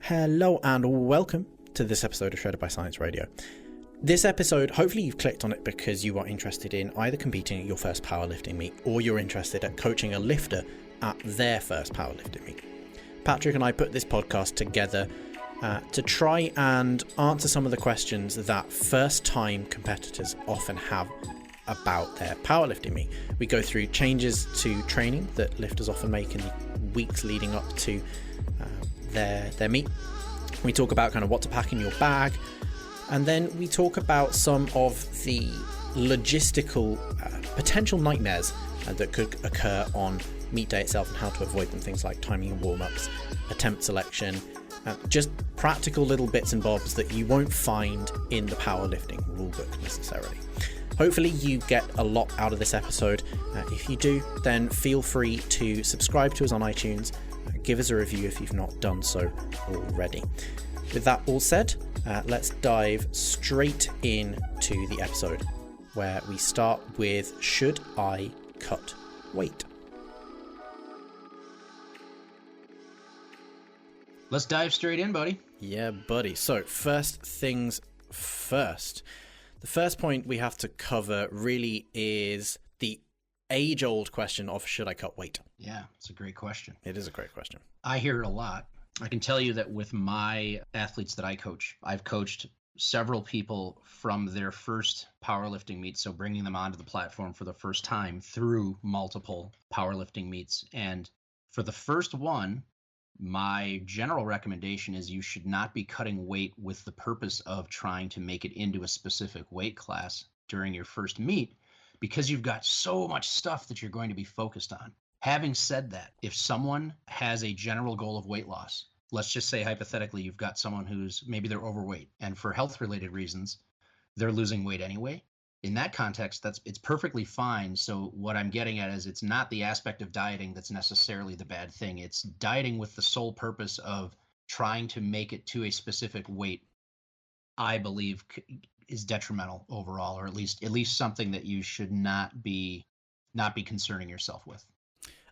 Hello and welcome to this episode of Shredded by Science Radio. This episode, hopefully you've clicked on it because you are interested in either competing at your first powerlifting meet or you're interested at coaching a lifter at their first powerlifting meet. Patrick and I put this podcast together to try and answer some of the questions that first-time competitors often have about their powerlifting meet. We go through changes to training that lifters often make in the weeks leading up to their meet. We talk about kind of what to pack in your bag, and then we talk about some of the logistical potential nightmares that could occur on meet day itself and how to avoid them. Things like timing and warm-ups, attempt selection, just practical little bits and bobs that you won't find in the powerlifting rulebook necessarily. Hopefully you get a lot out of this episode. If you do, then feel free to subscribe to us on iTunes. Give us a review if you've not done so already. With that all said, let's dive straight into the episode where we start with, should I cut weight? Let's dive straight in, buddy. Yeah, buddy. So first things first. The first point we have to cover really is the age-old question of, should I cut weight? Yeah, it's a great question. It is a great question. I hear it a lot. I can tell you that with my athletes that I coach, I've coached several people from their first powerlifting meets, so bringing them onto the platform for the first time through multiple powerlifting meets. And for the first one, my general recommendation is you should not be cutting weight with the purpose of trying to make it into a specific weight class during your first meet, because you've got so much stuff that you're going to be focused on. Having said that, if someone has a general goal of weight loss, let's just say hypothetically you've got someone who's maybe they're overweight and for health related reasons, they're losing weight anyway. In that context, it's perfectly fine. So what I'm getting at is it's not the aspect of dieting that's necessarily the bad thing. It's dieting with the sole purpose of trying to make it to a specific weight, I believe is detrimental overall, or at least something that you should not be concerning yourself with.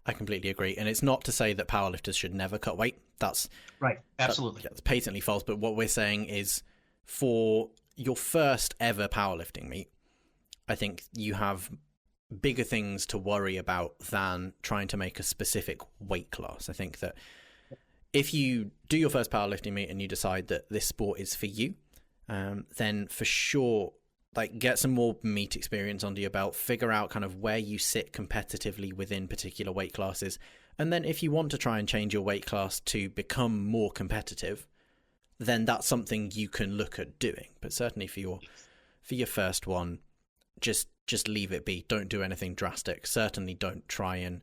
I completely agree. And it's not to say that powerlifters should never cut weight. That's right. Absolutely. That's patently false. But what we're saying is, for your first ever powerlifting meet, I think you have bigger things to worry about than trying to make a specific weight class. I think that if you do your first powerlifting meet and you decide that this sport is for you, then for sure, like, get some more meet experience under your belt, figure out kind of where you sit competitively within particular weight classes. And then if you want to try and change your weight class to become more competitive, then that's something you can look at doing. But certainly for your first one, just leave it be. Don't do anything drastic. Certainly don't try and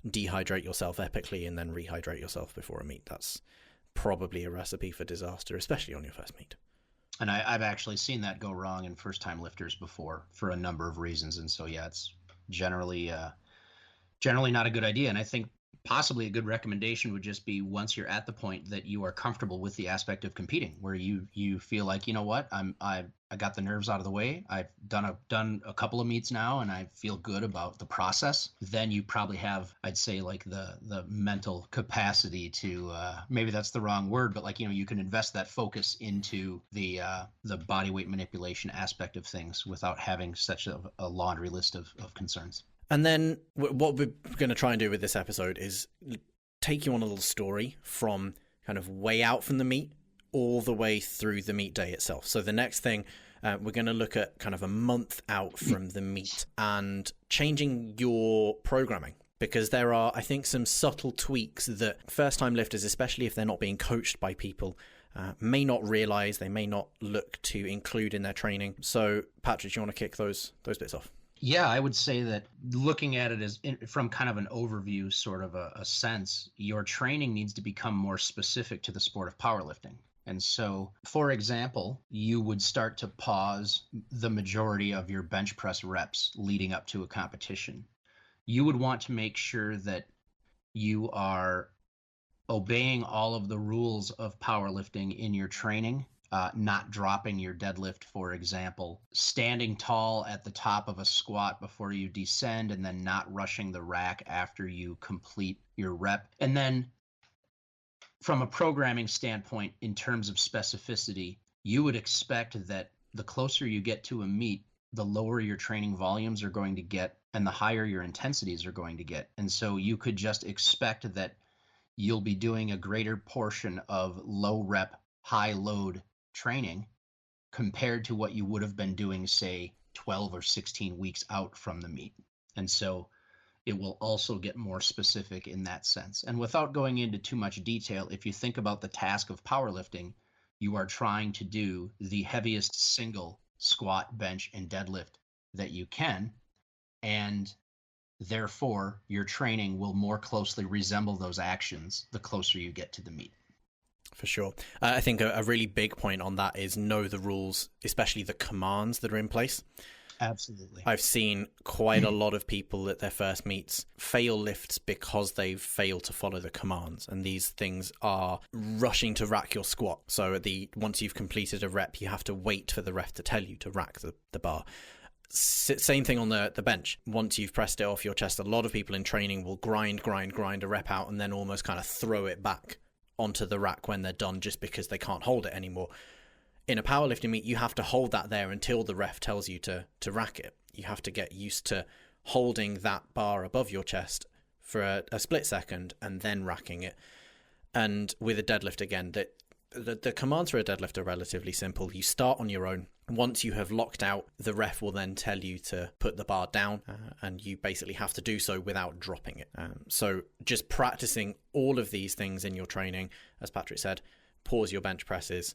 dehydrate yourself epically and then rehydrate yourself before a meet. That's probably a recipe for disaster, especially on your first meet. And I've actually seen that go wrong in first-time lifters before for a number of reasons. And so, yeah, it's generally not a good idea. And I think possibly a good recommendation would just be, once you're at the point that you are comfortable with the aspect of competing, where you feel like, you know what, I got the nerves out of the way. I've done a couple of meets now, and I feel good about the process. Then you probably have, I'd say, like the mental capacity to maybe that's the wrong word, but like, you can invest that focus into the body weight manipulation aspect of things without having such a laundry list of concerns. And then what we're going to try and do with this episode is take you on a little story from kind of way out from the meet all the way through the meet day itself. So the next thing, we're going to look at kind of a month out from the meet and changing your programming, because there are, I think, some subtle tweaks that first-time lifters, especially if they're not being coached by people, may not realize, they may not look to include in their training. So Patrick, do you want to kick those bits off? Yeah, I would say that looking at it as from kind of an overview, sort of a sense, your training needs to become more specific to the sport of powerlifting. And so, for example, you would start to pause the majority of your bench press reps leading up to a competition. You would want to make sure that you are obeying all of the rules of powerlifting in your training. Not dropping your deadlift, for example, standing tall at the top of a squat before you descend, and then not rushing the rack after you complete your rep. And then from a programming standpoint, in terms of specificity, you would expect that the closer you get to a meet, the lower your training volumes are going to get and the higher your intensities are going to get. And so you could just expect that you'll be doing a greater portion of low rep, high load training compared to what you would have been doing, say, 12 or 16 weeks out from the meet. And so it will also get more specific in that sense. And without going into too much detail, if you think about the task of powerlifting, you are trying to do the heaviest single squat, bench, and deadlift that you can. And therefore, your training will more closely resemble those actions the closer you get to the meet. For sure. I think a really big point on that is know the rules, especially the commands that are in place. Absolutely. I've seen quite a lot of people at their first meets fail lifts because they've failed to follow the commands. And these things are rushing to rack your squat. So once you've completed a rep, you have to wait for the ref to tell you to rack the bar. Same thing on the bench. Once you've pressed it off your chest, a lot of people in training will grind a rep out and then almost kind of throw it back onto the rack when they're done just because they can't hold it anymore. In a powerlifting meet, you have to hold that there until the ref tells you to rack it. You have to get used to holding that bar above your chest for a split second and then racking it. And with a deadlift, again, the commands for a deadlift are relatively simple. You start on your own. Once you have locked out, the ref will then tell you to put the bar down, and you basically have to do so without dropping it. So just practicing all of these things in your training, as Patrick said, pause your bench presses,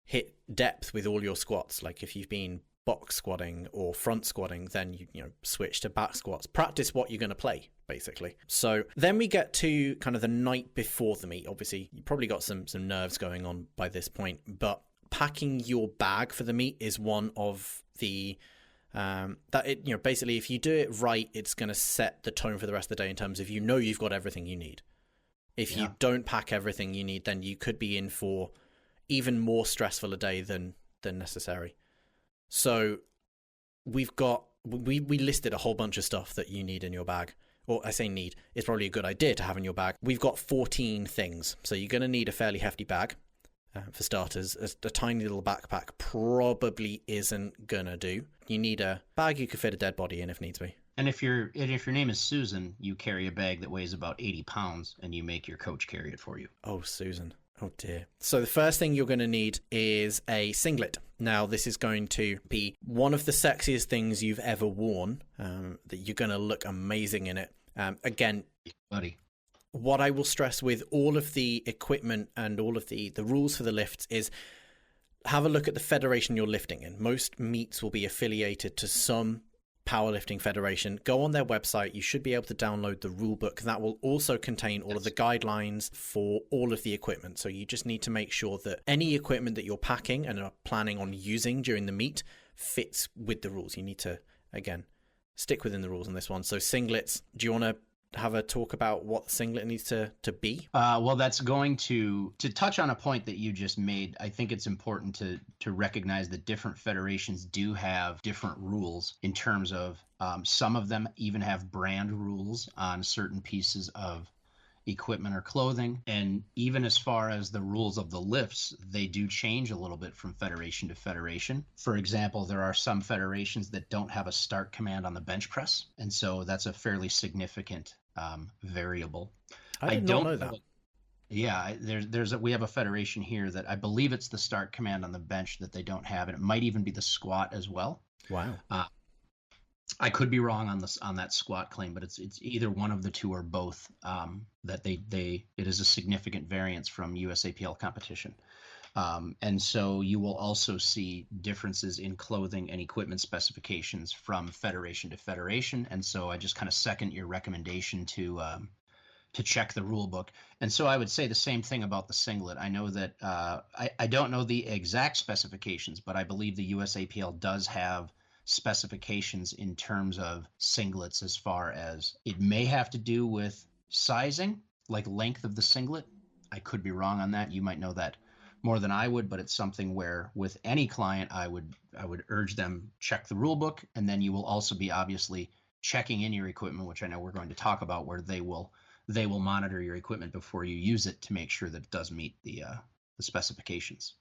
hit depth with all your squats. Like if you've been box squatting or front squatting, then you switch to back squats. Practice what you're going to play, basically. So then we get to kind of the night before the meet. Obviously, you probably got some nerves going on by this point, but packing your bag for the meet is one of the basically if you do it right, it's going to set the tone for the rest of the day in terms of you've got everything you need. If you don't pack everything you need, then you could be in for even more stressful a day than necessary. So we listed a whole bunch of stuff that you need in your bag. Or I say need, it's probably a good idea to have in your bag. We've got 14 things. So you're going to need a fairly hefty bag. For starters, a tiny little backpack probably isn't going to do. You need a bag you could fit a dead body in if needs be. And if your name is Susan, you carry a bag that weighs about 80 pounds and you make your coach carry it for you. Oh, Susan. Oh dear. So the first thing you're going to need is a singlet. Now, this is going to be one of the sexiest things you've ever worn, that you're going to look amazing in it. Again, buddy, what I will stress with all of the equipment and all of the rules for the lifts is have a look at the federation you're lifting in. Most meets will be affiliated to some powerlifting federation. Go on their website. You should be able to download the rule book. That will also contain all of the guidelines for all of the equipment. So you just need to make sure that any equipment that you're packing and are planning on using during the meet fits with the rules. You need to, again, stick within the rules on this one. So singlets, do you want to have a talk about what the singlet needs to be? Well, that's going to touch on a point that you just made. I think it's important to recognize that different federations do have different rules in terms of some of them even have brand rules on certain pieces of equipment or clothing. And even as far as the rules of the lifts, they do change a little bit from federation to federation. For example, there are some federations that don't have a start command on the bench press. And so that's a fairly significant variable. I don't know that. Yeah, we have a federation here that I believe it's the start command on the bench that they don't have, and it might even be the squat as well. Wow. I could be wrong on that squat claim, but it's either one of the two or both. That it is a significant variance from USAPL competition. And so you will also see differences in clothing and equipment specifications from federation to federation. And so I just kind of second your recommendation to check the rule book. And so I would say the same thing about the singlet. I know that I don't know the exact specifications, but I believe the USAPL does have specifications in terms of singlets as far as it may have to do with sizing, like length of the singlet. I could be wrong on that. You might know that more than I would, but it's something where with any client, I would urge them check the rule book. And then you will also be obviously checking in your equipment, which I know we're going to talk about, where they will they will monitor your equipment before you use it to make sure that it does meet the specifications.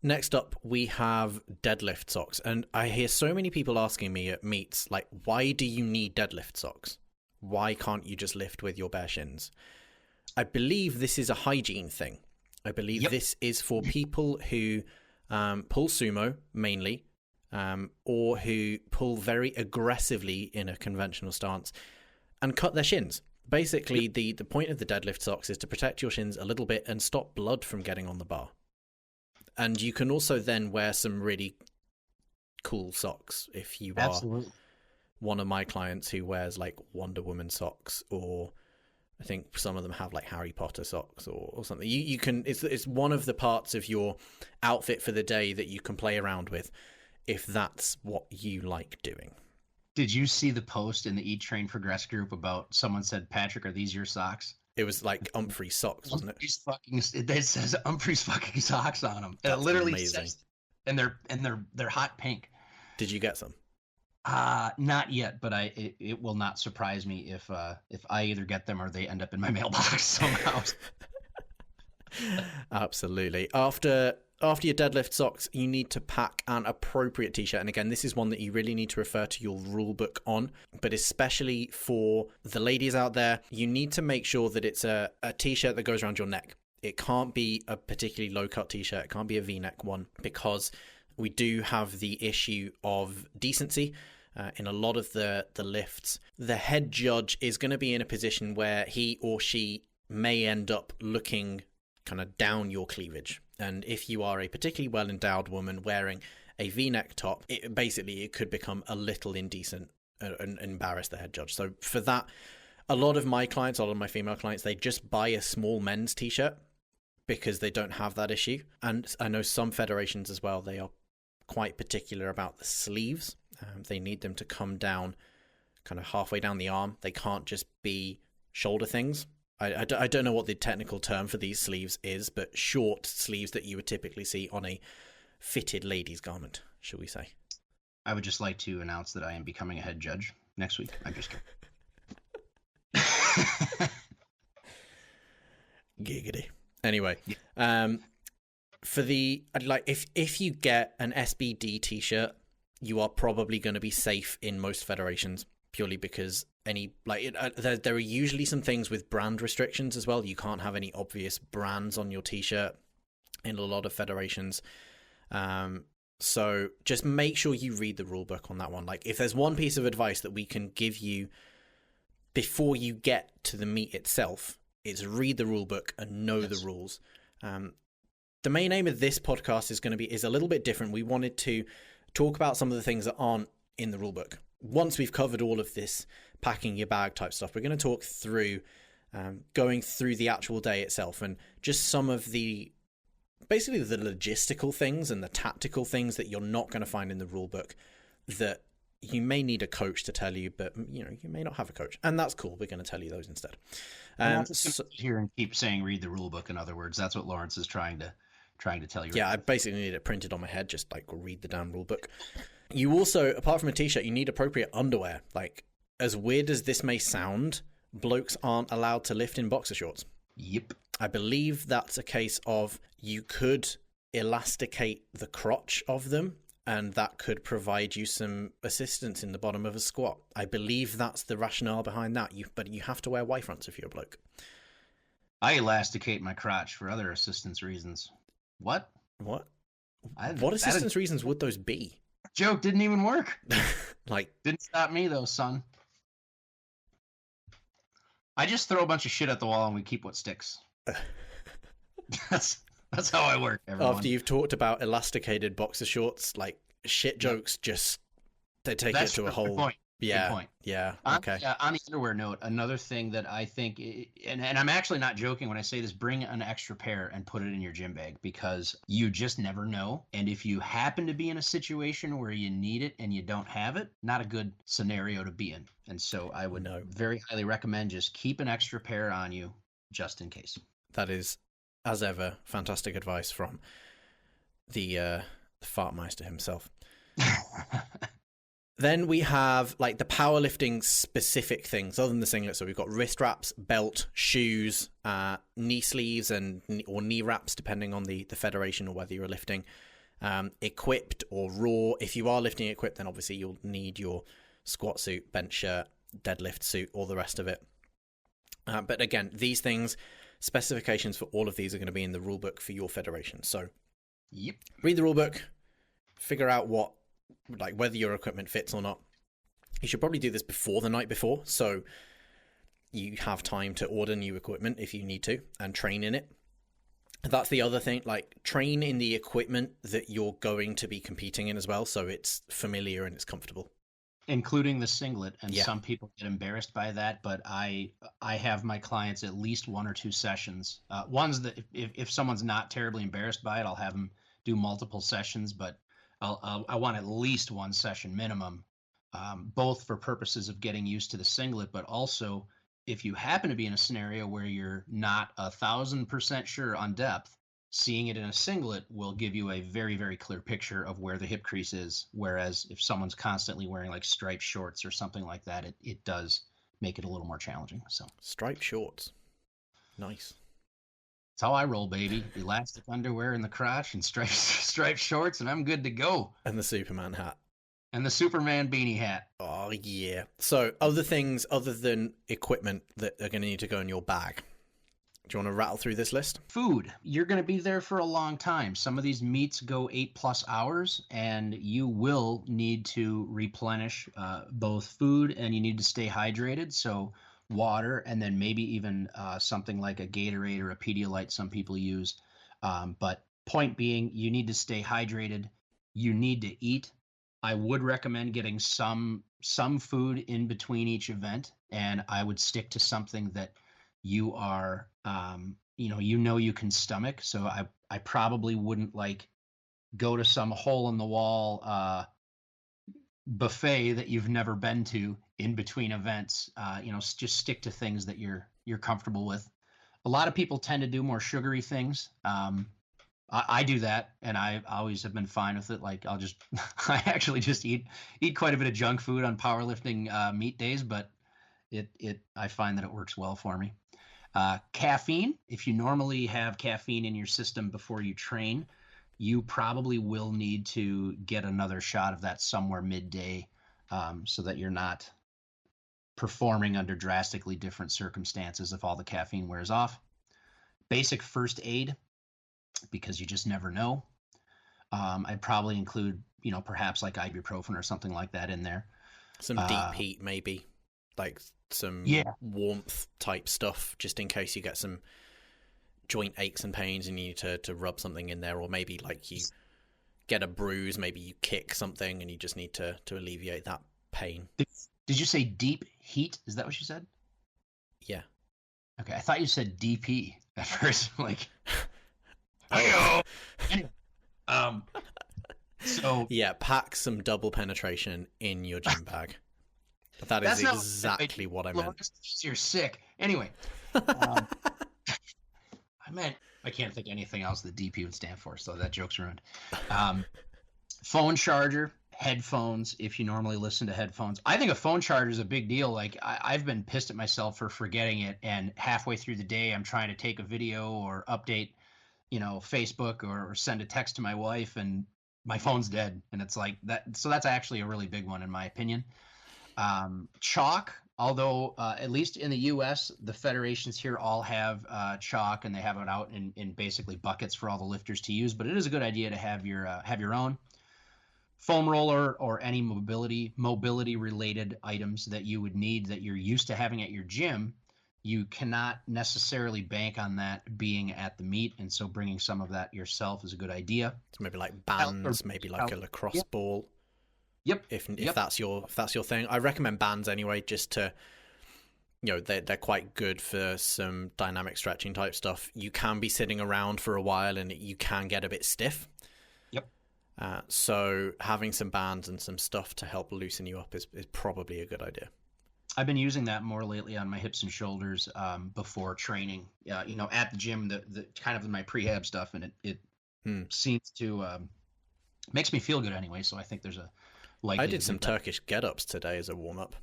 Next up, we have deadlift socks. And I hear so many people asking me at meets, like, why do you need deadlift socks? Why can't you just lift with your bare shins? I believe this is a hygiene thing. I believe this is for people who pull sumo mainly, or who pull very aggressively in a conventional stance and cut their shins. Basically, the point of the deadlift socks is to protect your shins a little bit and stop blood from getting on the bar. And you can also then wear some really cool socks if you are one of my clients who wears like Wonder Woman socks, or I think some of them have like Harry Potter socks or something. You can, it's one of the parts of your outfit for the day that you can play around with if that's what you like doing. Did you see the post in the Eat Train Progress group about someone said, Patrick, are these your socks? It was like Humphrey socks, wasn't it? It says Humphrey's fucking socks on them. It literally amazing. Says, and they're hot pink. Did you get some? Not yet, but it will not surprise me if I either get them or they end up in my mailbox somehow. Absolutely. After your deadlift socks, you need to pack an appropriate t-shirt. And again, this is one that you really need to refer to your rule book on. But especially for the ladies out there, you need to make sure that it's a t-shirt that goes around your neck. It can't be a particularly low-cut t-shirt. It can't be a V-neck one, because we do have the issue of decency. In a lot of the lifts, the head judge is going to be in a position where he or she may end up looking kind of down your cleavage. And if you are a particularly well-endowed woman wearing a V-neck top, it could become a little indecent and embarrass the head judge. So for that, a lot of my female clients, they just buy a small men's t-shirt because they don't have that issue. And I know some federations as well, they are quite particular about the sleeves. They need them to come down kind of halfway down the arm. They can't just be shoulder things. I don't know what the technical term for these sleeves is, but short sleeves that you would typically see on a fitted lady's garment, shall we say. I would just like to announce that I am becoming a head judge next week. I'm just kidding. Giggity. Anyway, for the, like, if you get an SBD t-shirt, you are probably going to be safe in most federations, purely because there are usually some things with brand restrictions as well. You can't have any obvious brands on your t-shirt in a lot of federations. So just make sure you read the rule book on that one. Like, if there's one piece of advice that we can give you before you get to the meet itself, it's read the rule book and know the rules. The main aim of this podcast is a little bit different. We wanted to talk about some of the things that aren't in the rule book. Once we've covered all of this packing your bag type stuff, we're going to talk through going through the actual day itself and just some of basically the logistical things and the tactical things that you're not going to find in the rule book that you may need a coach to tell you, but you may not have a coach, and that's cool. We're going to tell you those instead. I'm just going to sit here and keep saying read the rule book. In other words, that's what Lawrence is trying to tell you. Yeah, I basically need it printed on my head, just like read the damn rule book. You also, apart from a t-shirt, you need appropriate underwear. Like, as weird as this may sound, blokes aren't allowed to lift in boxer shorts. Yep. I believe that's a case of you could elasticate the crotch of them, and that could provide you some assistance in the bottom of a squat. I believe that's the rationale behind that. But you have to wear Y-fronts if you're a bloke. I elasticate my crotch for other assistance reasons. What? What assistance reasons would those be? Joke didn't even work. Didn't stop me though, son. I just throw a bunch of shit at the wall and we keep what sticks. That's how I work, everyone. After you've talked about elasticated boxer shorts, like, shit jokes they take it to a whole point. Yeah. Good point. Yeah. Okay. On the underwear note, another thing that I think, and I'm actually not joking when I say this, bring an extra pair and put it in your gym bag, because you just never know. And if you happen to be in a situation where you need it and you don't have it, not a good scenario to be in. And so I would very highly recommend just keep an extra pair on you just in case. That is, as ever, fantastic advice from the Fartmeister himself. Then we have like the powerlifting specific things other than the singlet. So we've got wrist wraps, belt, shoes, knee sleeves or knee wraps, depending on the federation or whether you're lifting equipped or raw. If you are lifting equipped, then obviously you'll need your squat suit, bench shirt, deadlift suit, all the rest of it. But again, these things, specifications for all of these are going to be in the rule book for your federation. So read the rule book, figure out whether your equipment fits or not. You should probably do this before the night before, so you have time to order new equipment if you need to and train in it. That's the other thing, like train in the equipment that you're going to be competing in as well, so it's familiar and it's comfortable. Including the singlet, and some people get embarrassed by that, but I have my clients at least 1 or 2 sessions. Ones that if someone's not terribly embarrassed by it, I'll have them do multiple sessions, but I want at least 1 session minimum, both for purposes of getting used to the singlet, but also if you happen to be in a scenario where you're not 1,000% sure on depth, seeing it in a singlet will give you a very, very clear picture of where the hip crease is. Whereas if someone's constantly wearing like striped shorts or something like that, it does make it a little more challenging. So striped shorts. Nice. That's how I roll, baby. Elastic underwear in the crotch and striped shorts, and I'm good to go. And the Superman hat. And the Superman beanie hat. Oh, yeah. So other things other than equipment that are going to need to go in your bag. Do you want to rattle through this list? Food. You're going to be there for a long time. Some of these meets go 8+ hours, and you will need to replenish both food and you need to stay hydrated. So water, and then maybe even something like a Gatorade or a Pedialyte some people use. But point being, you need to stay hydrated. You need to eat. I would recommend getting some food in between each event, and I would stick to something that you are you can stomach. So I probably wouldn't go to some hole in the wall buffet that you've never been to in between events. Just stick to things that you're comfortable with. A lot of people tend to do more sugary things. I do that, and I always have been fine with it. Like I actually just eat quite a bit of junk food on powerlifting meet days, but I find that it works well for me. Caffeine. If you normally have caffeine in your system before you train, you probably will need to get another shot of that somewhere midday, so that you're not performing under drastically different circumstances if all the caffeine wears off. Basic first aid, because you just never know. I'd probably include, perhaps like ibuprofen or something like that in there. Some deep heat, maybe, like some warmth type stuff, just in case you get some joint aches and pains and you need to rub something in there, or maybe like you get a bruise, maybe you kick something and you just need to alleviate that pain. Did you say deep heat? Is that what you said? Yeah. Okay, I thought you said DP at first. Anyway, so yeah, pack some double penetration in your gym bag. That is exactly what I meant. You're sick. Anyway, I can't think anything else that DP would stand for, so that joke's ruined. Phone charger, headphones, if you normally listen to headphones. I think a phone charger is a big deal. I've been pissed at myself for forgetting it, and halfway through the day I'm trying to take a video or update, Facebook or send a text to my wife, and my phone's dead. And it's like that. So that's actually a really big one in my opinion. Chalk, although at least in the US, the federations here all have chalk, and they have it out in basically buckets for all the lifters to use, but it is a good idea to have your own. Foam roller or any mobility related items that you would need that you're used to having at your gym. You cannot necessarily bank on that being at the meet, and so bringing some of that yourself is a good idea. So maybe like bands, maybe like a lacrosse ball. Yep. If that's your thing, I recommend bands anyway, just to, they're quite good for some dynamic stretching type stuff. You can be sitting around for a while and you can get a bit stiff. Yep. So having some bands and some stuff to help loosen you up is probably a good idea. I've been using that more lately on my hips and shoulders before training. At the gym, the kind of my prehab stuff, and it seems to makes me feel good anyway. So I think there's a likely I did to some do that. Turkish get-ups today as a warm-up.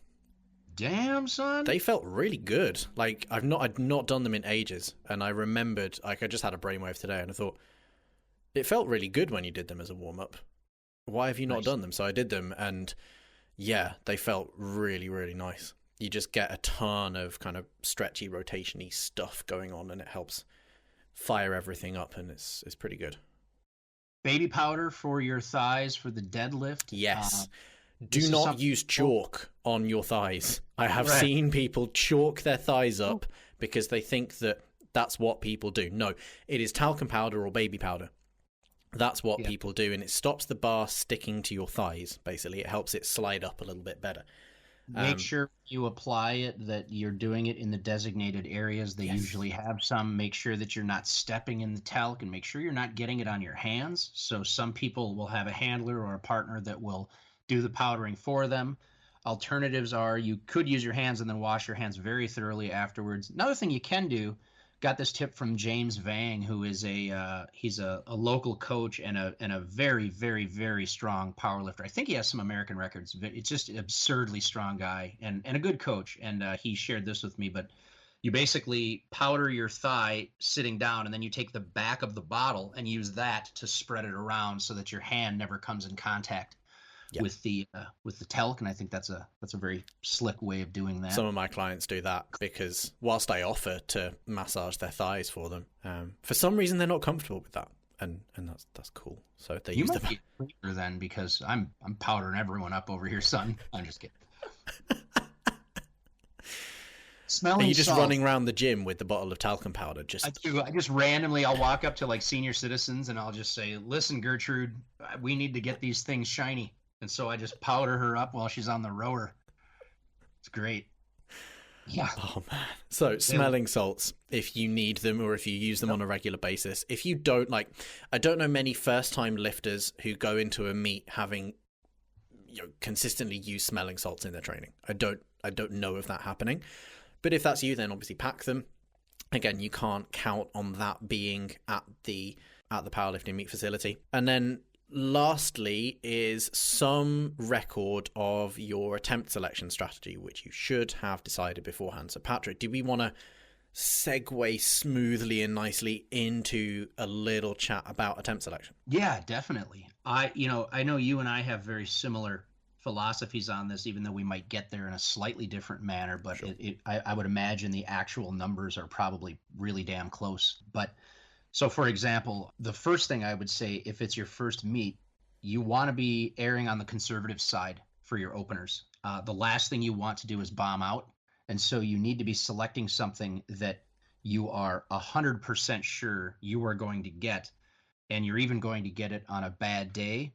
Damn, son. They felt really good. Like I'd not done them in ages, and I remembered, like, I just had a brainwave today, and I thought it felt really good when you did them as a warm-up. Why have you not Nice. done them? So I did them, and yeah, they felt really, really nice. You just get a ton of kind of stretchy, rotation-y stuff going on, and it helps fire everything up, and it's pretty good. Baby powder for your thighs for the deadlift. Yes. This Do is not something- use chalk on your thighs. I have Right. seen people chalk their thighs up because they think that that's what people do. No, it is talcum powder or baby powder. That's what people do, and it stops the bar sticking to your thighs, basically. It helps it slide up a little bit better. Make sure you apply it, that you're doing it in the designated areas. They usually have some. Make sure that you're not stepping in the talc, and make sure you're not getting it on your hands. So some people will have a handler or a partner that will do the powdering for them. Alternatives are you could use your hands and then wash your hands very thoroughly afterwards. Another thing you can do, got this tip from James Vang, who is he's a local coach and a very, very, very strong power lifter. I think he has some American records. It's just an absurdly strong guy and a good coach. And he shared this with me. But you basically powder your thigh sitting down, and then you take the back of the bottle and use that to spread it around so that your hand never comes in contact with the talc. And I think that's a very slick way of doing that. Some of my clients do that because whilst I offer to massage their thighs for them, for some reason they're not comfortable with that, and that's cool. So they use might the be a cleaner then, because I'm powdering everyone up over here, son. I'm just kidding. Smelling Are you just salt. running around the gym with the bottle of talcum powder? I do. I just randomly, I'll walk up to like senior citizens and I'll just say, "Listen, Gertrude, we need to get these things shiny." And so I just powder her up while she's on the rower. It's great. Yeah. Oh man. So smelling salts, if you need them or if you use them on a regular basis. If you don't, like, I don't know many first-time lifters who go into a meet having consistently used smelling salts in their training. I don't know of that happening. But if that's you, then obviously pack them. Again, you can't count on that being at the powerlifting meet facility. And then lastly is some record of your attempt selection strategy, which you should have decided beforehand. So Patrick, do we want to segue smoothly and nicely into a little chat about attempt selection? Yeah, definitely. I know you and I have very similar philosophies on this, even though we might get there in a slightly different manner, but sure. I would imagine the actual numbers are probably really damn close. But so, for example, the first thing I would say, if it's your first meet, you want to be erring on the conservative side for your openers. The last thing you want to do is bomb out. And so you need to be selecting something that you are 100% sure you are going to get, and you're even going to get it on a bad day.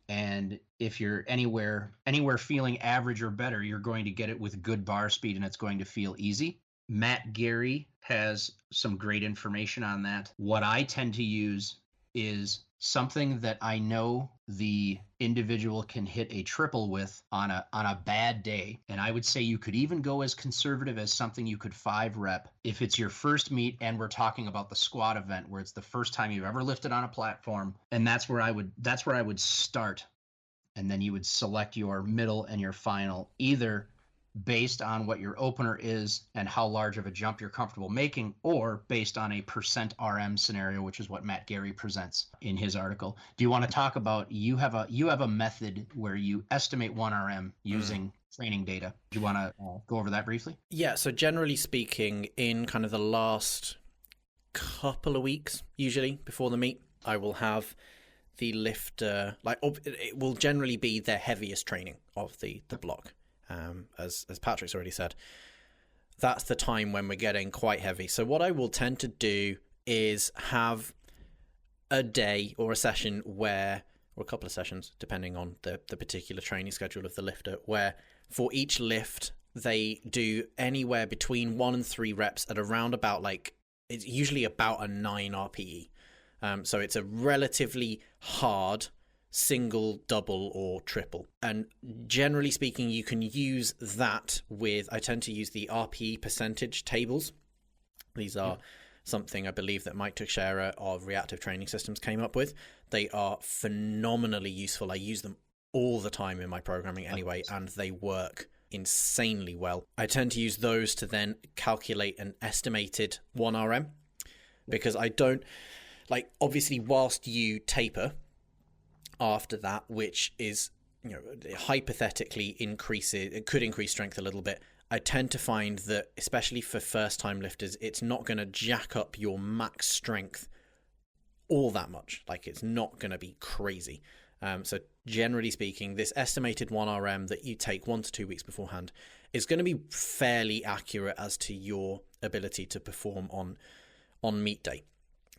And if you're anywhere feeling average or better, you're going to get it with good bar speed, and it's going to feel easy. Matt Gary has some great information on that. What I tend to use is something that I know the individual can hit a triple with on a bad day. And I would say you could even go as conservative as something you could 5 rep if it's your first meet, and we're talking about the squat event where it's the first time you've ever lifted on a platform. And that's where I would start. And then you would select your middle and your final, either based on what your opener is and how large of a jump you're comfortable making, or based on a percent RM scenario, which is what Matt Gary presents in his article. Do you want to talk about, you have a method where you estimate 1 RM using training data. Do you want to go over that briefly? Yeah, so generally speaking, in kind of the last couple of weeks, usually before the meet, I will have the lifter, it will generally be their heaviest training of the block. As Patrick's already said, that's the time when we're getting quite heavy. So what I will tend to do is have a day or a session or a couple of sessions, depending on the particular training schedule of the lifter, where for each lift, they do anywhere between 1 and 3 reps at around about it's usually about a 9 RPE. So it's a relatively hard single, double, or triple. And generally speaking, you can use that I tend to use the RPE percentage tables. These are something I believe that Mike Teixeira of Reactive Training Systems came up with. They are phenomenally useful. I use them all the time in my programming anyway, and they work insanely well. I tend to use those to then calculate an estimated 1RM, because I don't like, obviously whilst you taper after that, which is, you know, hypothetically increases, it could increase strength a little bit. I tend to find that, especially for first time lifters, it's not going to jack up your max strength all that much. Like, it's not going to be crazy. So generally speaking, this estimated 1RM that you take 1 to 2 weeks beforehand is going to be fairly accurate as to your ability to perform on meet day.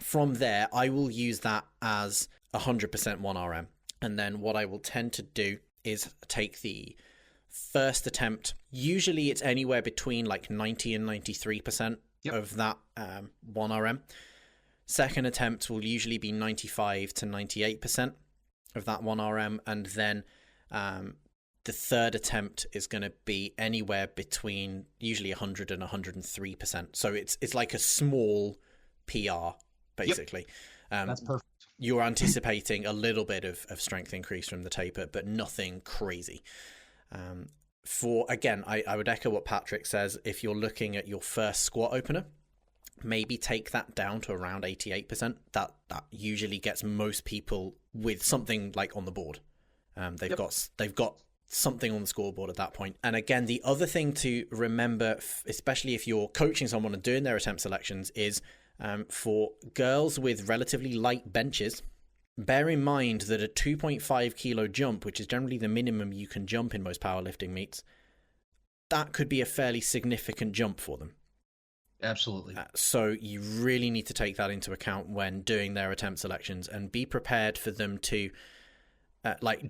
From there, I will use that as 100% 1RM. And then what I will tend to do is take the first attempt. Usually it's anywhere between like 90 and 93% of that 1RM. Second attempt will usually be 95 to 98% of that 1RM. And then the third attempt is going to be anywhere between usually 100 and 103%. So it's like a small PR, basically. That's perfect. You're anticipating a little bit of strength increase from the taper, but nothing crazy. I would echo what Patrick says. If you're looking at your first squat opener, maybe take that down to around 88%. That usually gets most people with something like on the board. They've got something on the scoreboard at that point. And again, the other thing to remember, especially if you're coaching someone and doing their attempt selections, is for girls with relatively light benches, bear in mind that a 2.5 kilo jump, which is generally the minimum you can jump in most powerlifting meets, that could be a fairly significant jump for them. Absolutely. So you really need to take that into account when doing their attempt selections, and be prepared for them to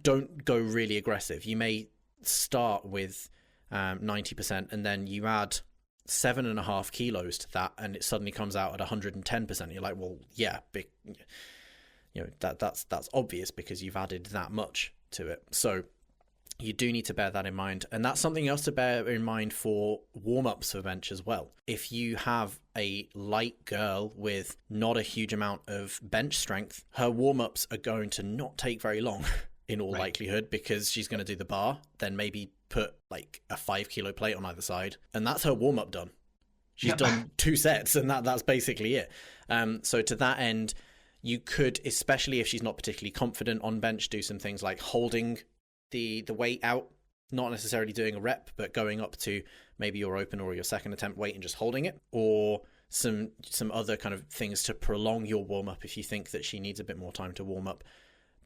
don't go really aggressive. You may start with 90% and then you add 7.5 kilos to that, and it suddenly comes out at 110%. You're like, well, yeah, that's obvious because you've added that much to it. So you do need to bear that in mind. And that's something else to bear in mind for warm-ups for bench as well. If you have a light girl with not a huge amount of bench strength, her warm-ups are going to not take very long in all likelihood, because she's going to do the bar, then maybe put like a 5 kilo plate on either side, and that's her warm-up done. She's done 2 sets, and that's basically it. So to that end, you could, especially if she's not particularly confident on bench, do some things like holding the weight out, not necessarily doing a rep, but going up to maybe your open or your second attempt weight and just holding it, or some other kind of things to prolong your warm-up if you think that she needs a bit more time to warm up.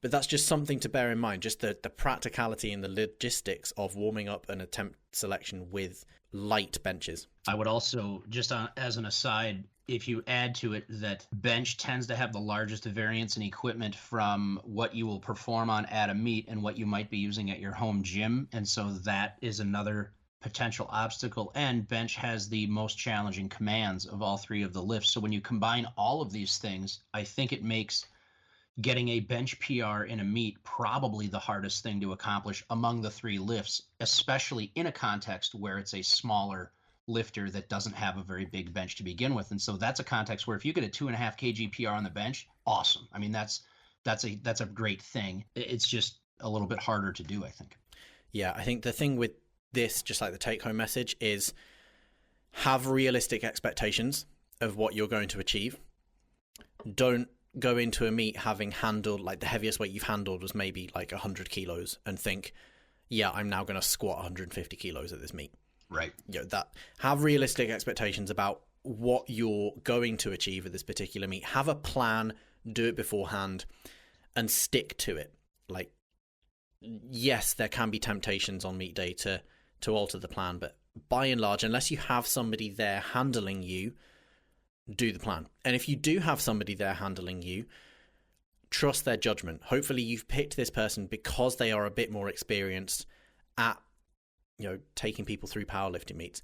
But that's just something to bear in mind, just the practicality and the logistics of warming up an attempt selection with light benches. I would also, just as an aside, if you add to it that bench tends to have the largest variance in equipment from what you will perform on at a meet and what you might be using at your home gym. And so that is another potential obstacle. And bench has the most challenging commands of all 3 of the lifts. So when you combine all of these things, I think it makes getting a bench PR in a meet probably the hardest thing to accomplish among the 3 lifts, especially in a context where it's a smaller lifter that doesn't have a very big bench to begin with. And so that's a context where if you get a 2.5 kg PR on the bench, awesome. I mean, that's a great thing. It's just a little bit harder to do, I think. Yeah, I think the thing with this, just like the take-home message, is have realistic expectations of what you're going to achieve. Don't go into a meet having handled, like, the heaviest weight you've handled was maybe like 100 kilos and think, yeah, I'm now going to squat 150 kilos at this meet. Right. Have realistic expectations about what you're going to achieve at this particular meet. Have a plan, do it beforehand, and stick to it. Like, yes, there can be temptations on meet day to alter the plan, but by and large, unless you have somebody there handling you, do the plan. And if you do have somebody there handling you, trust their judgment. Hopefully you've picked this person because they are a bit more experienced at, taking people through powerlifting meets.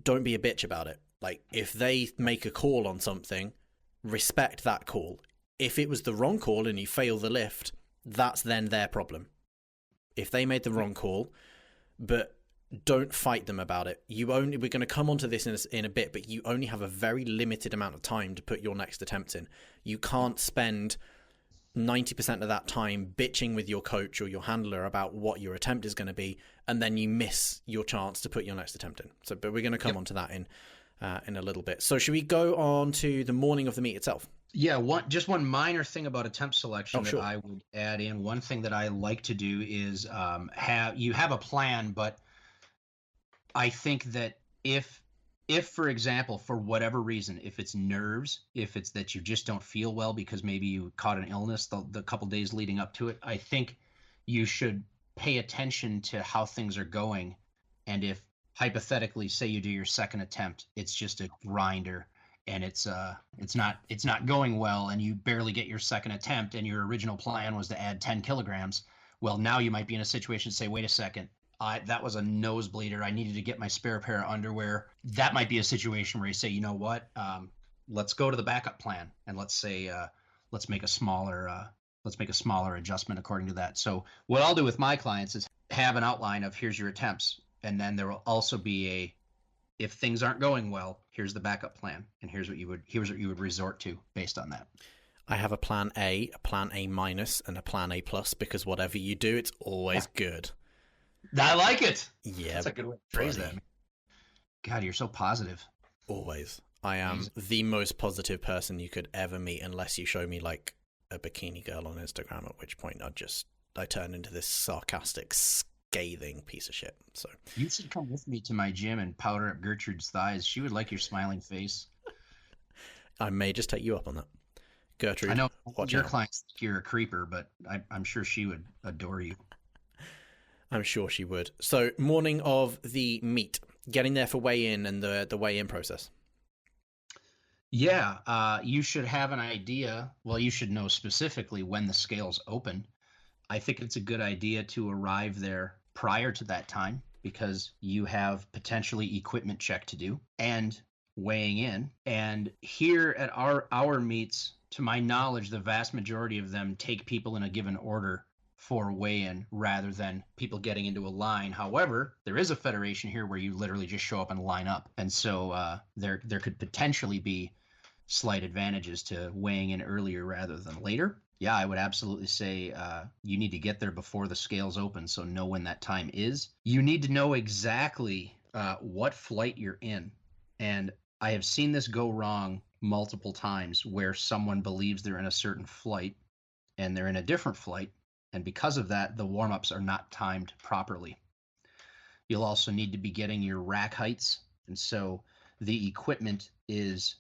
Don't be a bitch about it. Like, if they make a call on something, respect that call. If it was the wrong call and you fail the lift, that's then their problem. If they made the wrong call, but don't fight them about it. We're going to come onto this in a bit, but you only have a very limited amount of time to put your next attempt in. You can't spend 90% of that time bitching with your coach or your handler about what your attempt is going to be, and then you miss your chance to put your next attempt in. So, but we're going to come on to that in a little bit. So should we go on to the morning of the meet itself? Yeah, one minor thing about attempt selection sure. that I would add in. One thing that I like to do is have a plan, but I think that if for example, for whatever reason, if it's nerves, if it's that you just don't feel well because maybe you caught an illness the couple days leading up to it, I think you should pay attention to how things are going. And if hypothetically, say you do your second attempt, it's just a grinder and it's not going well, and you barely get your second attempt, and your original plan was to add 10 kilograms. Well, now you might be in a situation to say, wait a second, that was a nosebleeder. I needed to get my spare pair of underwear. That might be a situation where you say, you know what, let's go to the backup plan, and let's make a smaller adjustment according to that. So what I'll do with my clients is have an outline of here's your attempts, and then there will also be if things aren't going well, here's the backup plan, and here's what you would resort to based on that. I have a plan A minus, and a plan A plus, because whatever you do, it's always good. I like it. Yeah, that's a good way to phrase that. God, you're so positive. Always. I am the most positive person you could ever meet, unless you show me like a bikini girl on Instagram, at which point I turn into this sarcastic, scathing piece of shit. So you should come with me to my gym and powder up Gertrude's thighs. She would like your smiling face. I may just take you up on that. Gertrude, I know your clients think you're a creeper, but I'm sure she would adore you. I'm sure she would. So, morning of the meet, getting there for weigh-in and the weigh-in process. Yeah, you should have an idea. Well, you should know specifically when the scales open. I think it's a good idea to arrive there prior to that time, because you have potentially equipment check to do and weighing in. And here at our meets, to my knowledge, the vast majority of them take people in a given order for weigh-in rather than people getting into a line. However, there is a federation here where you literally just show up and line up. And so there could potentially be slight advantages to weighing in earlier rather than later. Yeah, I would absolutely say you need to get there before the scales open, so know when that time is. You need to know exactly what flight you're in. And I have seen this go wrong multiple times, where someone believes they're in a certain flight and they're in a different flight. And because of that, the warm-ups are not timed properly. You'll also need to be getting your rack heights. And so the equipment is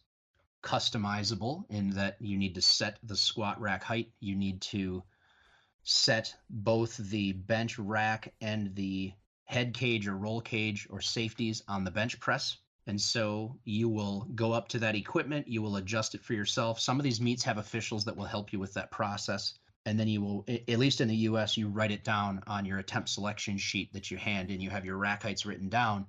customizable in that you need to set the squat rack height. You need to set both the bench rack and the head cage or roll cage or safeties on the bench press. And so you will go up to that equipment. You will adjust it for yourself. Some of these meets have officials that will help you with that process. And then you will, at least in the US, you write it down on your attempt selection sheet that you hand in. You have your rack heights written down.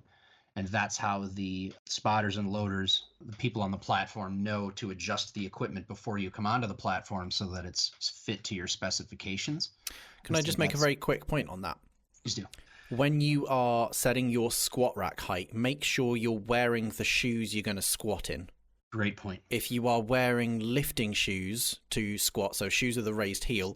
And that's how the spotters and loaders, the people on the platform, know to adjust the equipment before you come onto the platform so that it's fit to your specifications. Can I just make a very quick point on that? Please do. When you are setting your squat rack height, make sure you're wearing the shoes you're going to squat in. Great point. If you are wearing lifting shoes to squat, so shoes with a raised heel,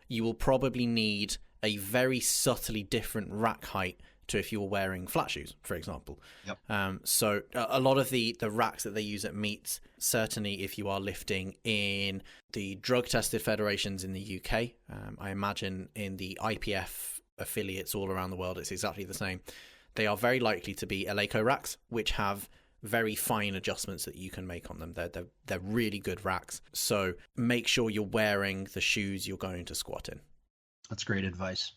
you will probably need a very subtly different rack height to if you're wearing flat shoes, for example. Yep. So a lot of the racks that they use at meets, certainly if you are lifting in the drug-tested federations in the UK, I imagine in the IPF affiliates all around the world, it's exactly the same. They are very likely to be Eleiko racks, which have very fine adjustments that you can make on them. They're really good racks. So make sure you're wearing the shoes you're going to squat in. That's great advice.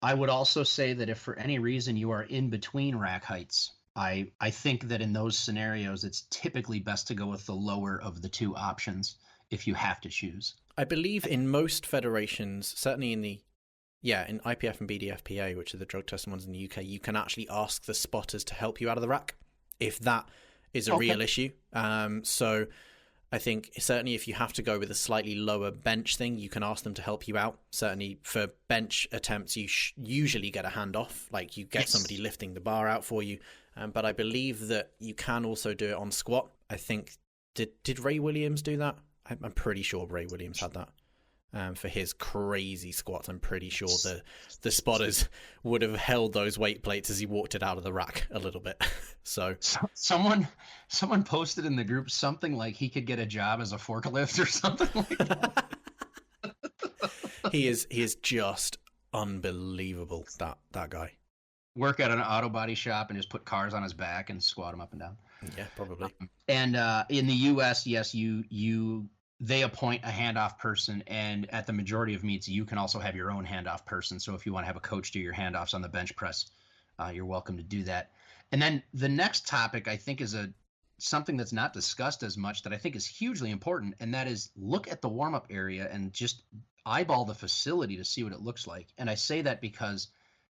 I would also say that if for any reason you are in between rack heights, I think that in those scenarios, it's typically best to go with the lower of the two options if you have to choose. I believe in most federations, certainly in IPF and BDFPA, which are the drug testing ones in the UK, you can actually ask the spotters to help you out of the rack if that is a real issue. So I think certainly if you have to go with a slightly lower bench thing, you can ask them to help you out. Certainly for bench attempts, you usually get a handoff, like you get somebody lifting the bar out for you. But I believe that you can also do it on squat. I think, did Ray Williams do that? I'm pretty sure Ray Williams had that. For his crazy squats, I'm pretty sure the spotters would have held those weight plates as he walked it out of the rack a little bit. So someone posted in the group something like he could get a job as a forklift or something like that. he is just unbelievable, that guy. Work at an auto body shop and just put cars on his back and squat him up and down. Yeah, probably. And in the U.S., yes, they appoint a handoff person, and at the majority of meets, you can also have your own handoff person. So if you want to have a coach do your handoffs on the bench press, you're welcome to do that. And then the next topic, I think, is something that's not discussed as much that I think is hugely important, and that is look at the warm-up area and just eyeball the facility to see what it looks like. And I say that because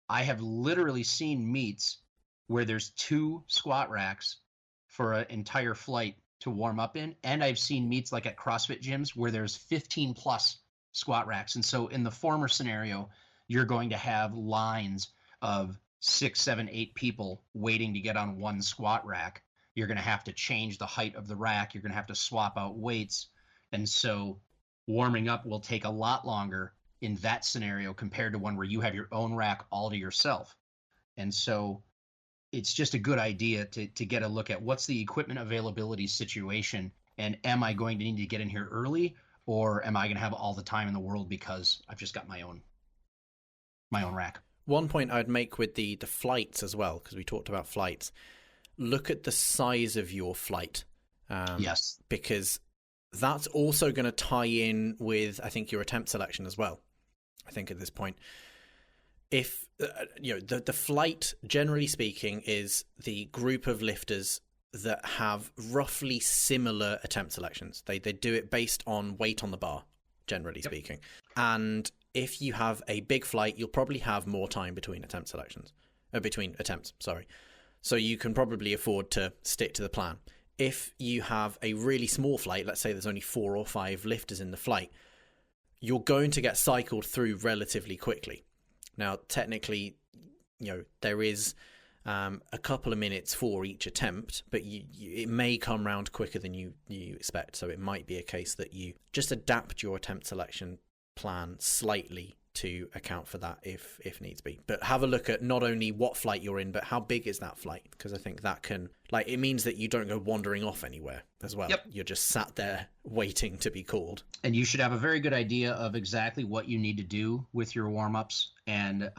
I have literally seen meets where there's 2 squat racks for an entire flight to warm up in, and I've seen meets like at CrossFit gyms where there's 15 plus squat racks. And so in the former scenario, you're going to have lines of 6, 7, 8 people waiting to get on one squat rack. You're going to have to change the height of the rack. You're going to have to swap out weights. And so warming up will take a lot longer in that scenario compared to one where you have your own rack all to yourself. And so it's just a good idea to get a look at what's the equipment availability situation, and am I going to need to get in here early, or am I going to have all the time in the world because I've just got my own rack. One point I'd make with the flights as well, because we talked about flights, look at the size of your flight. Yes. Because that's also going to tie in with, I think, your attempt selection as well. I think at this point, if the flight, generally speaking, is the group of lifters that have roughly similar attempt selections. They do it based on weight on the bar, generally speaking. And if you have a big flight, you'll probably have more time between attempts. So you can probably afford to stick to the plan. If you have a really small flight, let's say there's only 4 or 5 lifters in the flight, you're going to get cycled through relatively quickly. Now, technically, there is a couple of minutes for each attempt, but it may come round quicker than you expect. So it might be a case that you just adapt your attempt selection plan slightly to account for that if needs be. But have a look at not only what flight you're in, but how big is that flight? Because I think that can, it means that you don't go wandering off anywhere as well. Yep. You're just sat there waiting to be called. And you should have a very good idea of exactly what you need to do with your warm-ups. And,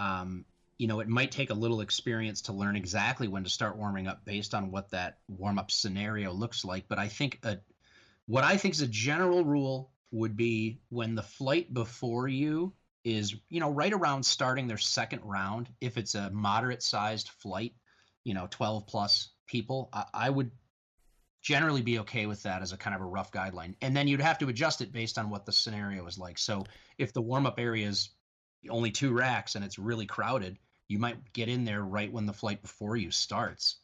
it might take a little experience to learn exactly when to start warming up based on what that warm-up scenario looks like. But I think what I think is a general rule would be when the flight before you is, right around starting their second round, if it's a moderate sized flight, 12 plus people, I would generally be okay with that as a kind of a rough guideline. And then you'd have to adjust it based on what the scenario is like. So if the warm up area is only 2 racks and it's really crowded, you might get in there right when the flight before you starts.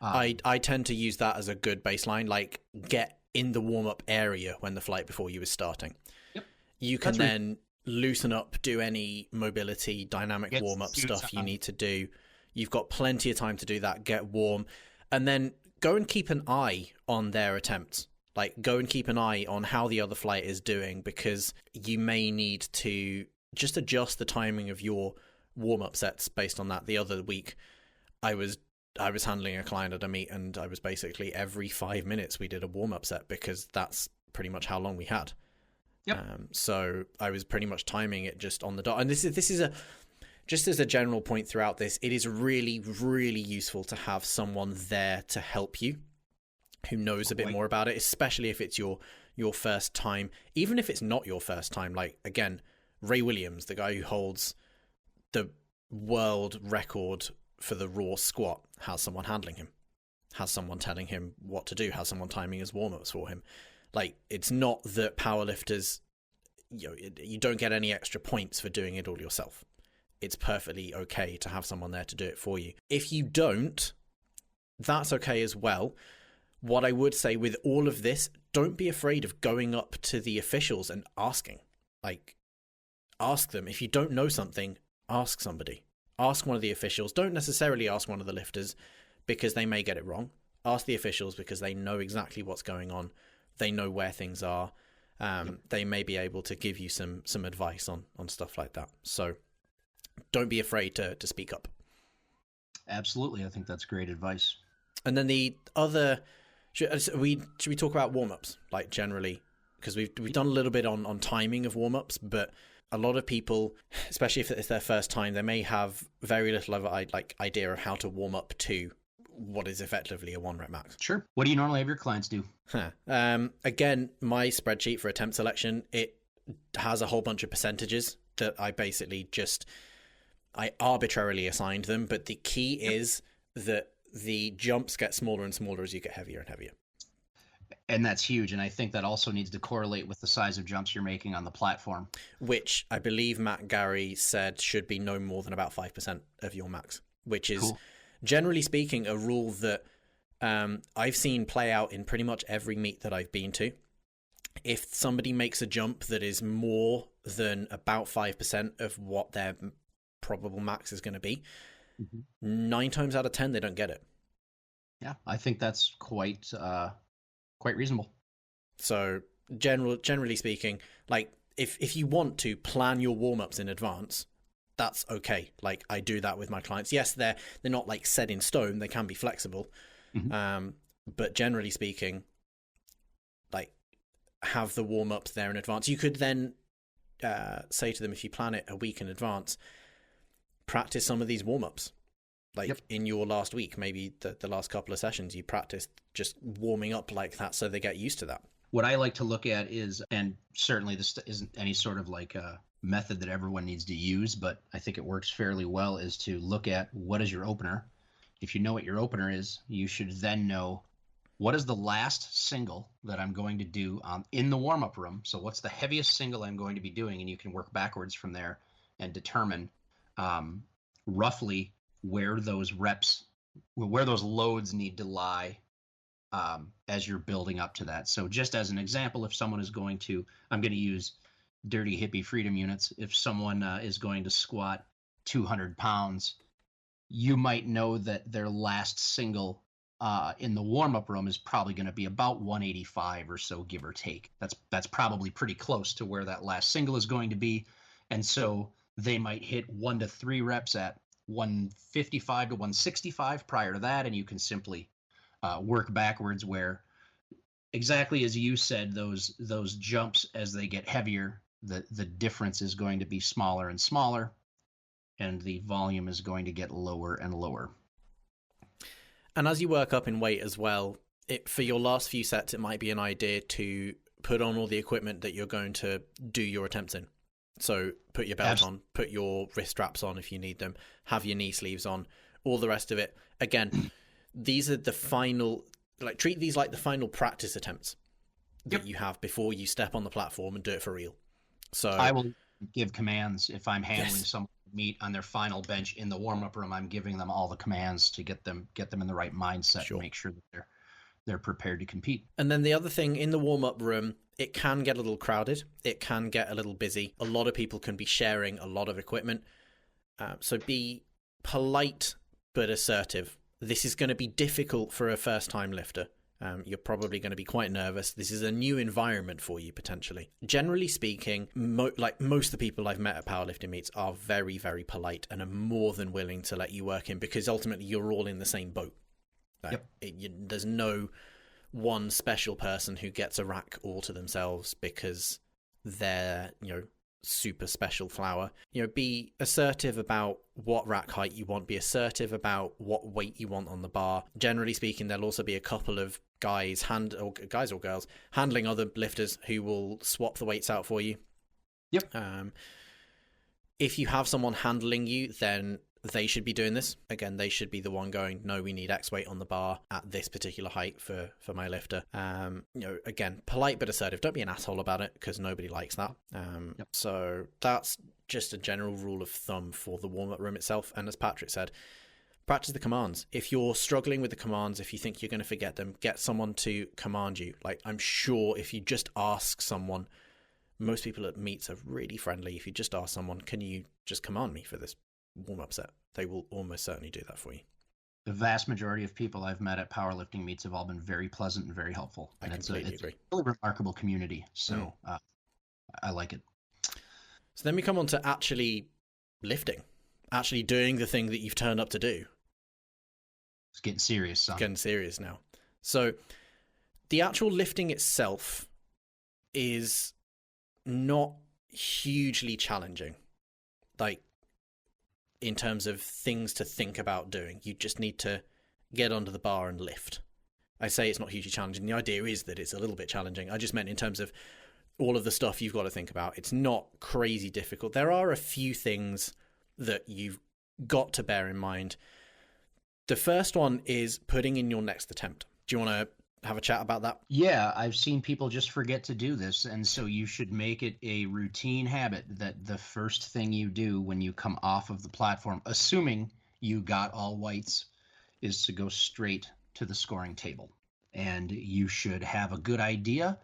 I tend to use that as a good baseline, get in the warm up area when the flight before you is starting. Yep. You can then loosen up, do any mobility, dynamic warm-up stuff you need to do. You've got plenty of time to do that, get warm, and then go and keep an eye on their attempts. Go and keep an eye on how the other flight is doing, because you may need to just adjust the timing of your warm-up sets based on that. The other week, I was handling a client at a meet, and I was basically every 5 minutes we did a warm-up set, because that's pretty much how long we had. Yep. So I was pretty much timing it just on the dot. And this is just as a general point throughout this, it is really, really useful to have someone there to help you who knows a bit more about it, especially if it's your first time. Even if it's not your first time, again, Ray Williams, the guy who holds the world record for the raw squat, has someone handling him, has someone telling him what to do, has someone timing his warm-ups for him. It's not that powerlifters, you don't get any extra points for doing it all yourself. It's perfectly okay to have someone there to do it for you. If you don't, that's okay as well. What I would say with all of this, don't be afraid of going up to the officials and asking. Ask them. If you don't know something, ask somebody. Ask one of the officials. Don't necessarily ask one of the lifters, because they may get it wrong. Ask the officials, because they know exactly what's going on. They know where things are. they may be able to give you some advice on stuff like that. So don't be afraid to speak up. Absolutely. I think that's great advice. And then the other, should we talk about warm-ups, like generally? Because we've done a little bit on timing of warm-ups, but a lot of people, especially if it's their first time, they may have very little of idea of how to warm up to what is effectively a 1 rep max. Sure. What do you normally have your clients do? Again, my spreadsheet for attempt selection, it has a whole bunch of percentages that I basically I arbitrarily assigned them, but the key is that the jumps get smaller and smaller as you get heavier and heavier. And that's huge. And I think that also needs to correlate with the size of jumps you're making on the platform. Which I believe Matt Gary said should be no more than about 5% of your max, which is, cool, generally speaking, a rule that I've seen play out in pretty much every meet that I've been to. If somebody makes a jump that is more than about 5% of what their probable max is going to be, 9 times out of 10, they don't get it. Yeah, I think that's quite reasonable. So generally speaking, like if you want to plan your warm-ups in advance, that's okay. Like I do that with my clients. Yes, they're not like set in stone. They can be flexible. But generally speaking, like have the warm-ups there in advance. You could then say to them, if you plan it a week in advance, practice some of these warm-ups. Like in your last week, maybe the last couple of sessions, you practiced just warming up like that so they get used to that. What I like to look at is, and certainly this isn't any sort of like a method that everyone needs to use, but I think it works fairly well, is to look at what is your opener. If you know what your opener is, you should then know what is the last single that I'm going to do in the warm-up room. So what's the heaviest single I'm going to be doing? And you can work backwards from there and determine roughly where those loads need to lie as you're building up to that. So just as an example, if someone is I'm going to use dirty hippie freedom units. If someone is going to squat 200 pounds, you might know that their last single in the warm-up room is probably going to be about 185 or so, give or take. That's probably pretty close to where that last single is going to be. And so they might hit 1 to 3 reps at 155 to 165 prior to that, and you can simply work backwards where, exactly as you said, those jumps as they get heavier, the difference is going to be smaller and smaller, and the volume is going to get lower and lower. And as you work up in weight as well, for your last few sets, it might be an idea to put on all the equipment that you're going to do your attempts in. So put your belt on, put your wrist straps on if you need them, have your knee sleeves on, all the rest of it. Again, these are the final, treat these like the final practice attempts that you have before you step on the platform and do it for real. So I will give commands if I'm handling someone meet on their final bench in the warm-up room. I'm giving them all the commands to get them in the right mindset and make sure that they're prepared to compete. And then the other thing, in the warm-up room, it can get a little crowded. It can get a little busy. A lot of people can be sharing a lot of equipment. So be polite but assertive. This is going to be difficult for a first-time lifter. You're probably going to be quite nervous. This is a new environment for you, potentially. Generally speaking, most of the people I've met at powerlifting meets are very, very polite and are more than willing to let you work in, because ultimately you're all in the same boat. There's no one special person who gets a rack all to themselves because they're, super special flower. Be assertive about what rack height you want. Be assertive about what weight you want on the bar. Generally speaking, there'll also be a couple of guys or girls handling other lifters who will swap the weights out for you. If you have someone handling you, then they should be doing this. Again, they should be the one going, no, we need X weight on the bar at this particular height for my lifter. Again, polite but assertive. Don't be an asshole about it, because nobody likes that. So that's just a general rule of thumb for the warm-up room itself. And as Patrick said, practice the commands. If you're struggling with the commands, if you think you're going to forget them, get someone to command you. I'm sure if you just ask someone, most people at meets are really friendly. If you just ask someone, can you just command me for this warm-up set, they will almost certainly do that for you. The vast majority of people I've met at powerlifting meets have all been very pleasant and very helpful. I And it's completely a agree. really remarkable community. So I like it. So then we come on to actually lifting, actually doing the thing that you've turned up to do. It's getting serious, son. It's getting serious now. So the actual lifting itself is not hugely challenging, like in terms of things to think about doing. You just need to get onto the bar and lift. I say it's not hugely challenging. The idea is that it's a little bit challenging. I just meant in terms of all of the stuff you've got to think about. It's not crazy difficult. There are a few things that you've got to bear in mind. The first one is putting in your next attempt. Do you want to have a chat about that? Yeah, I've seen people just forget to do this. And so you should make it a routine habit that the first thing you do when you come off of the platform, assuming you got all whites, is to go straight to the scoring table. And you should have a good idea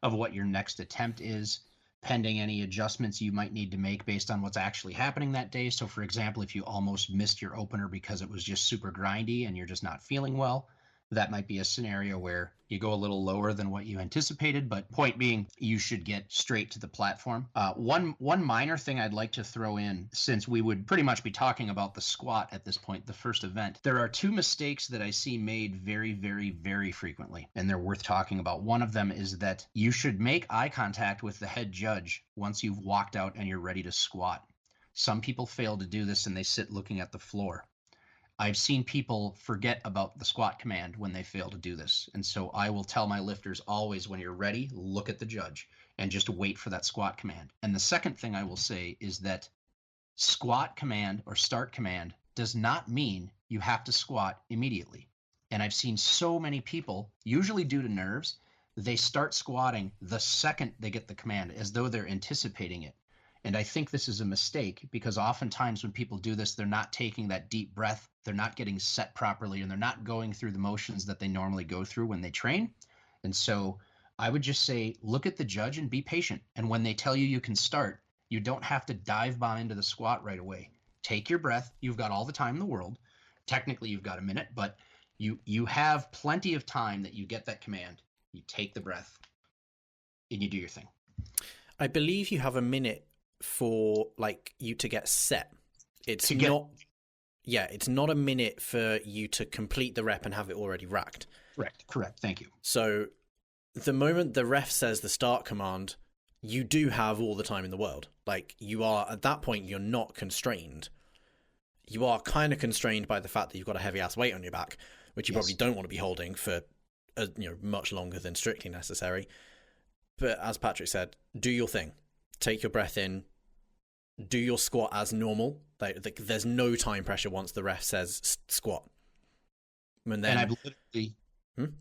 of what your next attempt is, pending any adjustments you might need to make based on what's actually happening that day. So for example, if you almost missed your opener because it was just super grindy and you're just not feeling well, that might be a scenario where you go a little lower than what you anticipated. But point being, you should get straight to the platform. One minor thing I'd like to throw in, since we would pretty much be talking about the squat at this point, the first event, there are two mistakes that I see made very, very, very frequently, and they're worth talking about. One of them is that you should make eye contact with the head judge once you've walked out and you're ready to squat. Some people fail to do this and they sit looking at the floor. I've seen people forget about the squat command when they fail to do this. And so I will tell my lifters always, when you're ready, look at the judge and just wait for that squat command. And the second thing I will say is that squat command or start command does not mean you have to squat immediately. And I've seen so many people, usually due to nerves, they start squatting the second they get the command, as though they're anticipating it. And I think this is a mistake, because oftentimes when people do this, they're not taking that deep breath, they're not getting set properly, and they're not going through the motions that they normally go through when they train. And so I would just say, look at the judge and be patient. And when they tell you you can start, you don't have to dive bomb into the squat right away. Take your breath. You've got all the time in the world. Technically, you've got a minute, but you have plenty of time that you get that command. You take the breath and you do your thing. I believe you have a minute for like you to get set. It's not a minute for you to complete the rep and have it already racked. Correct. Thank you. So the moment the ref says the start command, you do have all the time in the world. Like, you are at that point, you're not constrained. You are kind of constrained by the fact that you've got a heavy ass weight on your back, which you probably don't want to be holding for much longer than strictly necessary. But as Patrick said, do your thing. Take your breath in, do your squat as normal. Like, there's no time pressure once the ref says squat. And I've literally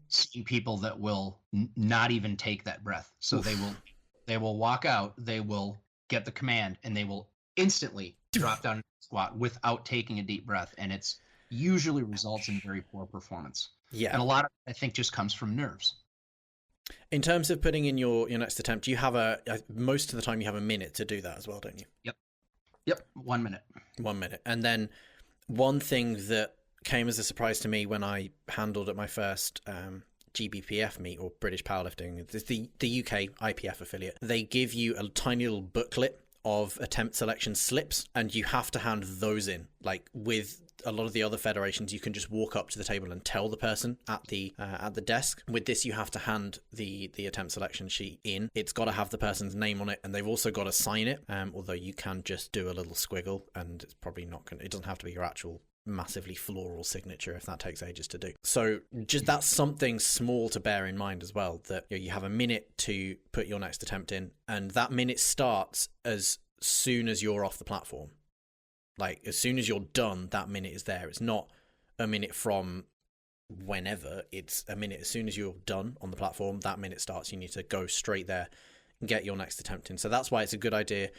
seen people that will not even take that breath. So they will walk out, they will get the command, and they will instantly drop down into the squat without taking a deep breath. And it's usually results in very poor performance. Yeah. And a lot of it, I think, just comes from nerves. In terms of putting in your next attempt, you have most of the time you have a minute to do that as well, don't you? Yep. 1 minute. 1 minute. And then one thing that came as a surprise to me when I handled at my first GBPF meet, or British Powerlifting, it's the UK IPF affiliate. They give you a tiny little booklet of attempt selection slips, and you have to hand those in. Like with a lot of the other federations, you can just walk up to the table and tell the person at the desk. With this, you have to hand the attempt selection sheet in. It's got to have the person's name on it, and they've also got to sign it. Although you can just do a little squiggle, and it's probably not going. It doesn't have to be your actual massively floral signature if that takes ages to do. So just that's something small to bear in mind as well, that you have a minute to put your next attempt in, and that minute starts as soon as you're off the platform. Like, as soon as you're done, that minute is there. It's not a minute from whenever. It's a minute as soon as you're done on the platform, that minute starts. You need to go straight there and get your next attempt in. So that's why it's a good idea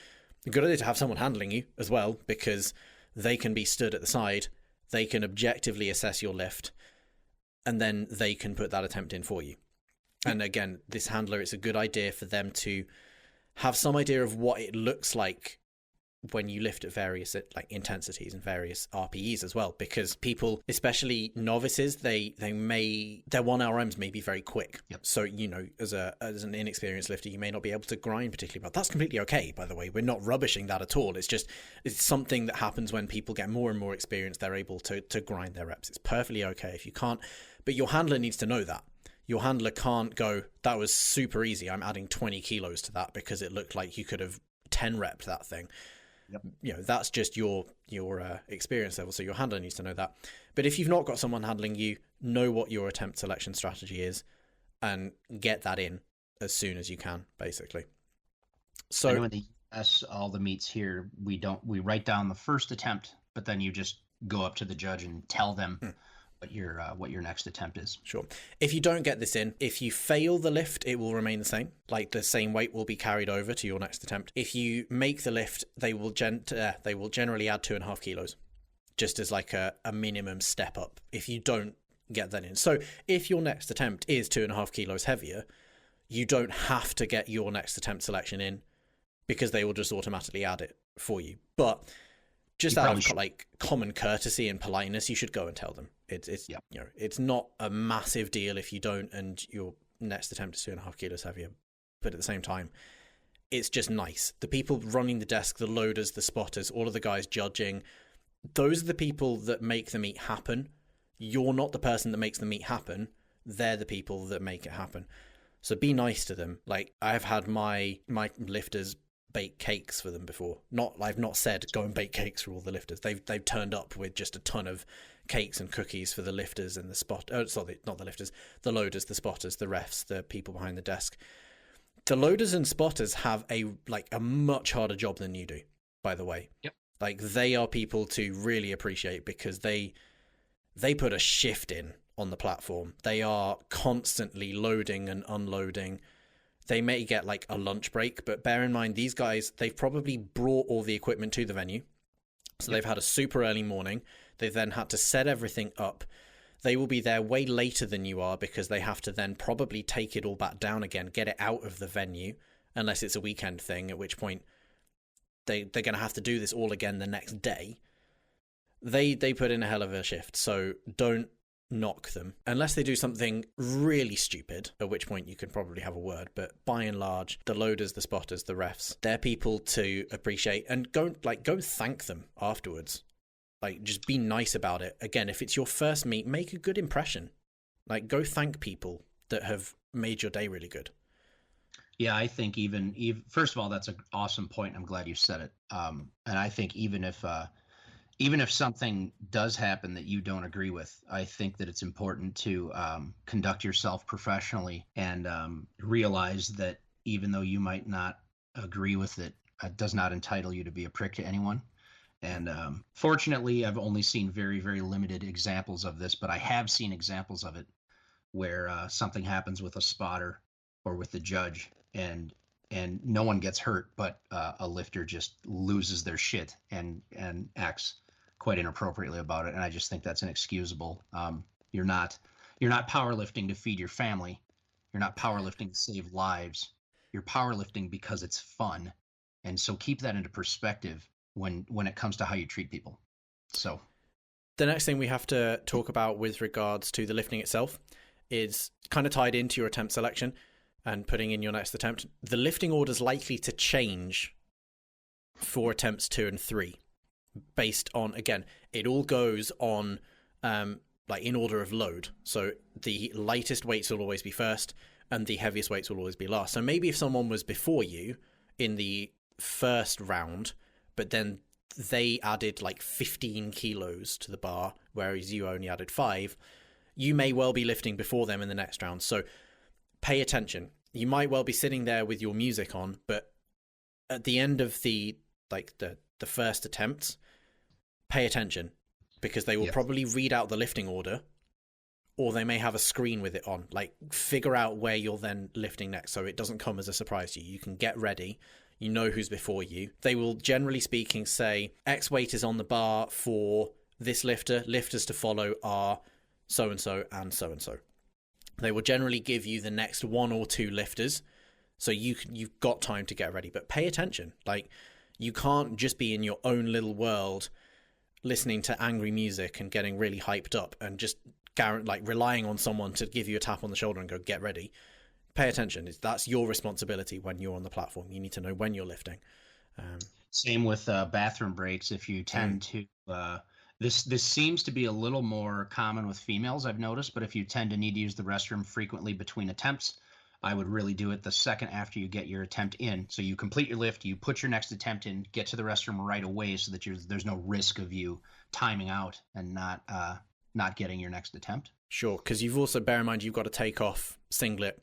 to have someone handling you as well, because they can be stood at the side, they can objectively assess your lift, and then they can put that attempt in for you. And again, this handler, it's a good idea for them to have some idea of what it looks like when you lift at various like intensities and various RPEs as well, because people, especially novices, their 1RMs may be very quick. Yep. So, you know, as an inexperienced lifter, you may not be able to grind particularly well. That's completely okay, by the way. We're not rubbishing that at all. It's something that happens when people get more and more experience. They're able to grind their reps. It's perfectly okay if you can't, but your handler needs to know that. Your handler can't go, that was super easy, I'm adding 20 kilos to that because it looked like you could have 10 repped that thing. Yep. You know, that's just your experience level. So your handler needs to know that. But if you've not got someone handling you, know what your attempt selection strategy is and get that in as soon as you can, basically. So I know in the US, all the meets here, we write down the first attempt, but then you just go up to the judge and tell them what your next attempt is. Sure. If you don't get this in, if you fail the lift, it will remain the same. Like the same weight will be carried over to your next attempt. If you make the lift, they will generally add 2.5 kilos, just as like a minimum step up. If you don't get that in, so if your next attempt is 2.5 kilos heavier, you don't have to get your next attempt selection in because they will just automatically add it for you. But just out of like common courtesy and politeness, you should go and tell them. It's you know, it's not a massive deal if you don't and your next attempt is 2.5 kilos heavier. But at the same time, it's just nice. The people running the desk, the loaders, the spotters, all of the guys judging, those are the people that make the meet happen. You're not the person that makes the meet happen. They're the people that make it happen. So be nice to them. Like I've had my lifters bake cakes for them before. I've not said go and bake cakes for all the lifters. They've turned up with just a ton of cakes and cookies for the lifters and not the lifters, the loaders, the spotters, the refs, the people behind the desk. The loaders and spotters have a much harder job than you do, by the way. Yep. Like they are people to really appreciate because they put a shift in on the platform. They are constantly loading and unloading. They may get like a lunch break, but bear in mind, these guys, they've probably brought all the equipment to the venue. So they've had a super early morning. They've then had to set everything up. They will be there way later than you are because they have to then probably take it all back down again, get it out of the venue, unless it's a weekend thing, at which point they're going to have to do this all again the next day. They put in a hell of a shift, so don't knock them unless they do something really stupid, at which point you could probably have a word. But by and large, the loaders, the spotters, the refs, they're people to appreciate and go thank them afterwards. Like just be nice about it. Again, if it's your first meet, make a good impression. Like go thank people that have made your day really good. Yeah, I think even first of all, that's an awesome point. I'm glad you said it. And I think even if something does happen that you don't agree with, I think that it's important to conduct yourself professionally and realize that even though you might not agree with it, it does not entitle you to be a prick to anyone. And fortunately, I've only seen very, very limited examples of this, but I have seen examples of it where something happens with a spotter or with the judge and no one gets hurt, but a lifter just loses their shit and acts quite inappropriately about it. And I just think that's inexcusable. You're not powerlifting to feed your family. You're not powerlifting to save lives. You're powerlifting because it's fun. And so keep that into perspective when it comes to how you treat people. So the next thing we have to talk about with regards to the lifting itself is kind of tied into your attempt selection and putting in your next attempt. The lifting order is likely to change for attempts 2 and 3 based on, again, it all goes on like in order of load. So the lightest weights will always be first and the heaviest weights will always be last. So maybe if someone was before you in the first round, but then they added like 15 kilos to the bar, whereas you only added 5, you may well be lifting before them in the next round. So pay attention. You might well be sitting there with your music on, but at the end of the first attempts, pay attention because they will probably read out the lifting order, or they may have a screen with it on. Like figure out where you're then lifting next so it doesn't come as a surprise to you. You can get ready. You know who's before you. They will, generally speaking, say X weight is on the bar for this lifter. Lifters to follow are so-and-so and so-and-so. They will generally give you the next 1 or 2 lifters, so you've got time to get ready. But pay attention. Like You can't just be in your own little world listening to angry music and getting really hyped up and just relying on someone to give you a tap on the shoulder and go, get ready. Pay attention. That's your responsibility when you're on the platform. You need to know when you're lifting. Same with bathroom breaks. If you tend to, this seems to be a little more common with females, I've noticed, but if you tend to need to use the restroom frequently between attempts, I would really do it the second after you get your attempt in. So you complete your lift, you put your next attempt in, get to the restroom right away so that there's no risk of you timing out and not getting your next attempt. Sure, because you've also, bear in mind, you've got to take off singlet,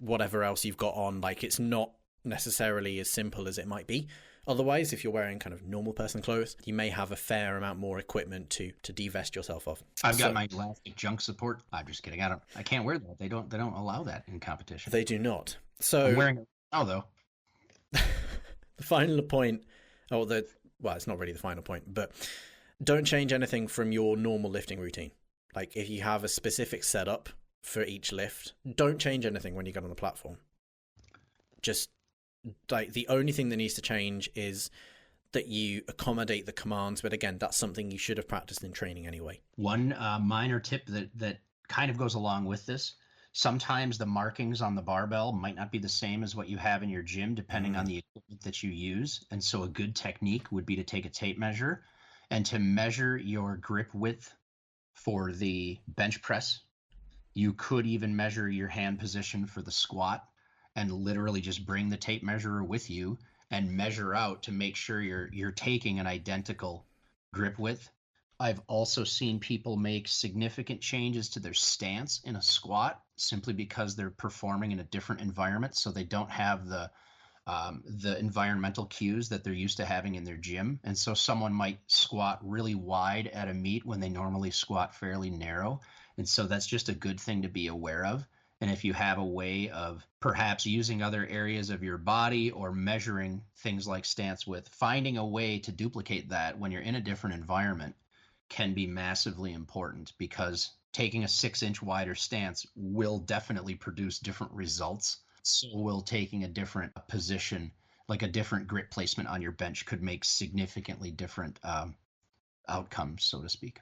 whatever else you've got on. Like, it's not necessarily as simple as it might be. Otherwise, if you're wearing kind of normal person clothes, you may have a fair amount more equipment to divest yourself of. I've got my elastic junk support. I'm just kidding. I can't wear that. They don't allow that in competition. They do not. So I'm wearing it now, though. The final point, well, it's not really the final point, but don't change anything from your normal lifting routine. Like, if you have a specific setup for each lift, don't change anything when you get on the platform. Just like, the only thing that needs to change is that you accommodate the commands, but again, that's something you should have practiced in training anyway. One minor tip that kind of goes along with this: sometimes the markings on the barbell might not be the same as what you have in your gym, depending on the equipment that you use. And so a good technique would be to take a tape measure and to measure your grip width for the bench press. You could even measure your hand position for the squat, and literally just bring the tape measure with you and measure out to make sure you're taking an identical grip width. I've also seen people make significant changes to their stance in a squat simply because they're performing in a different environment, so they don't have the environmental cues that they're used to having in their gym. And so someone might squat really wide at a meet when they normally squat fairly narrow. And so that's just a good thing to be aware of. And if you have a way of perhaps using other areas of your body or measuring things like stance width, finding a way to duplicate that when you're in a different environment can be massively important, because taking a 6-inch wider stance will definitely produce different results. So will taking a different position, like a different grip placement on your bench, could make significantly different outcomes, so to speak.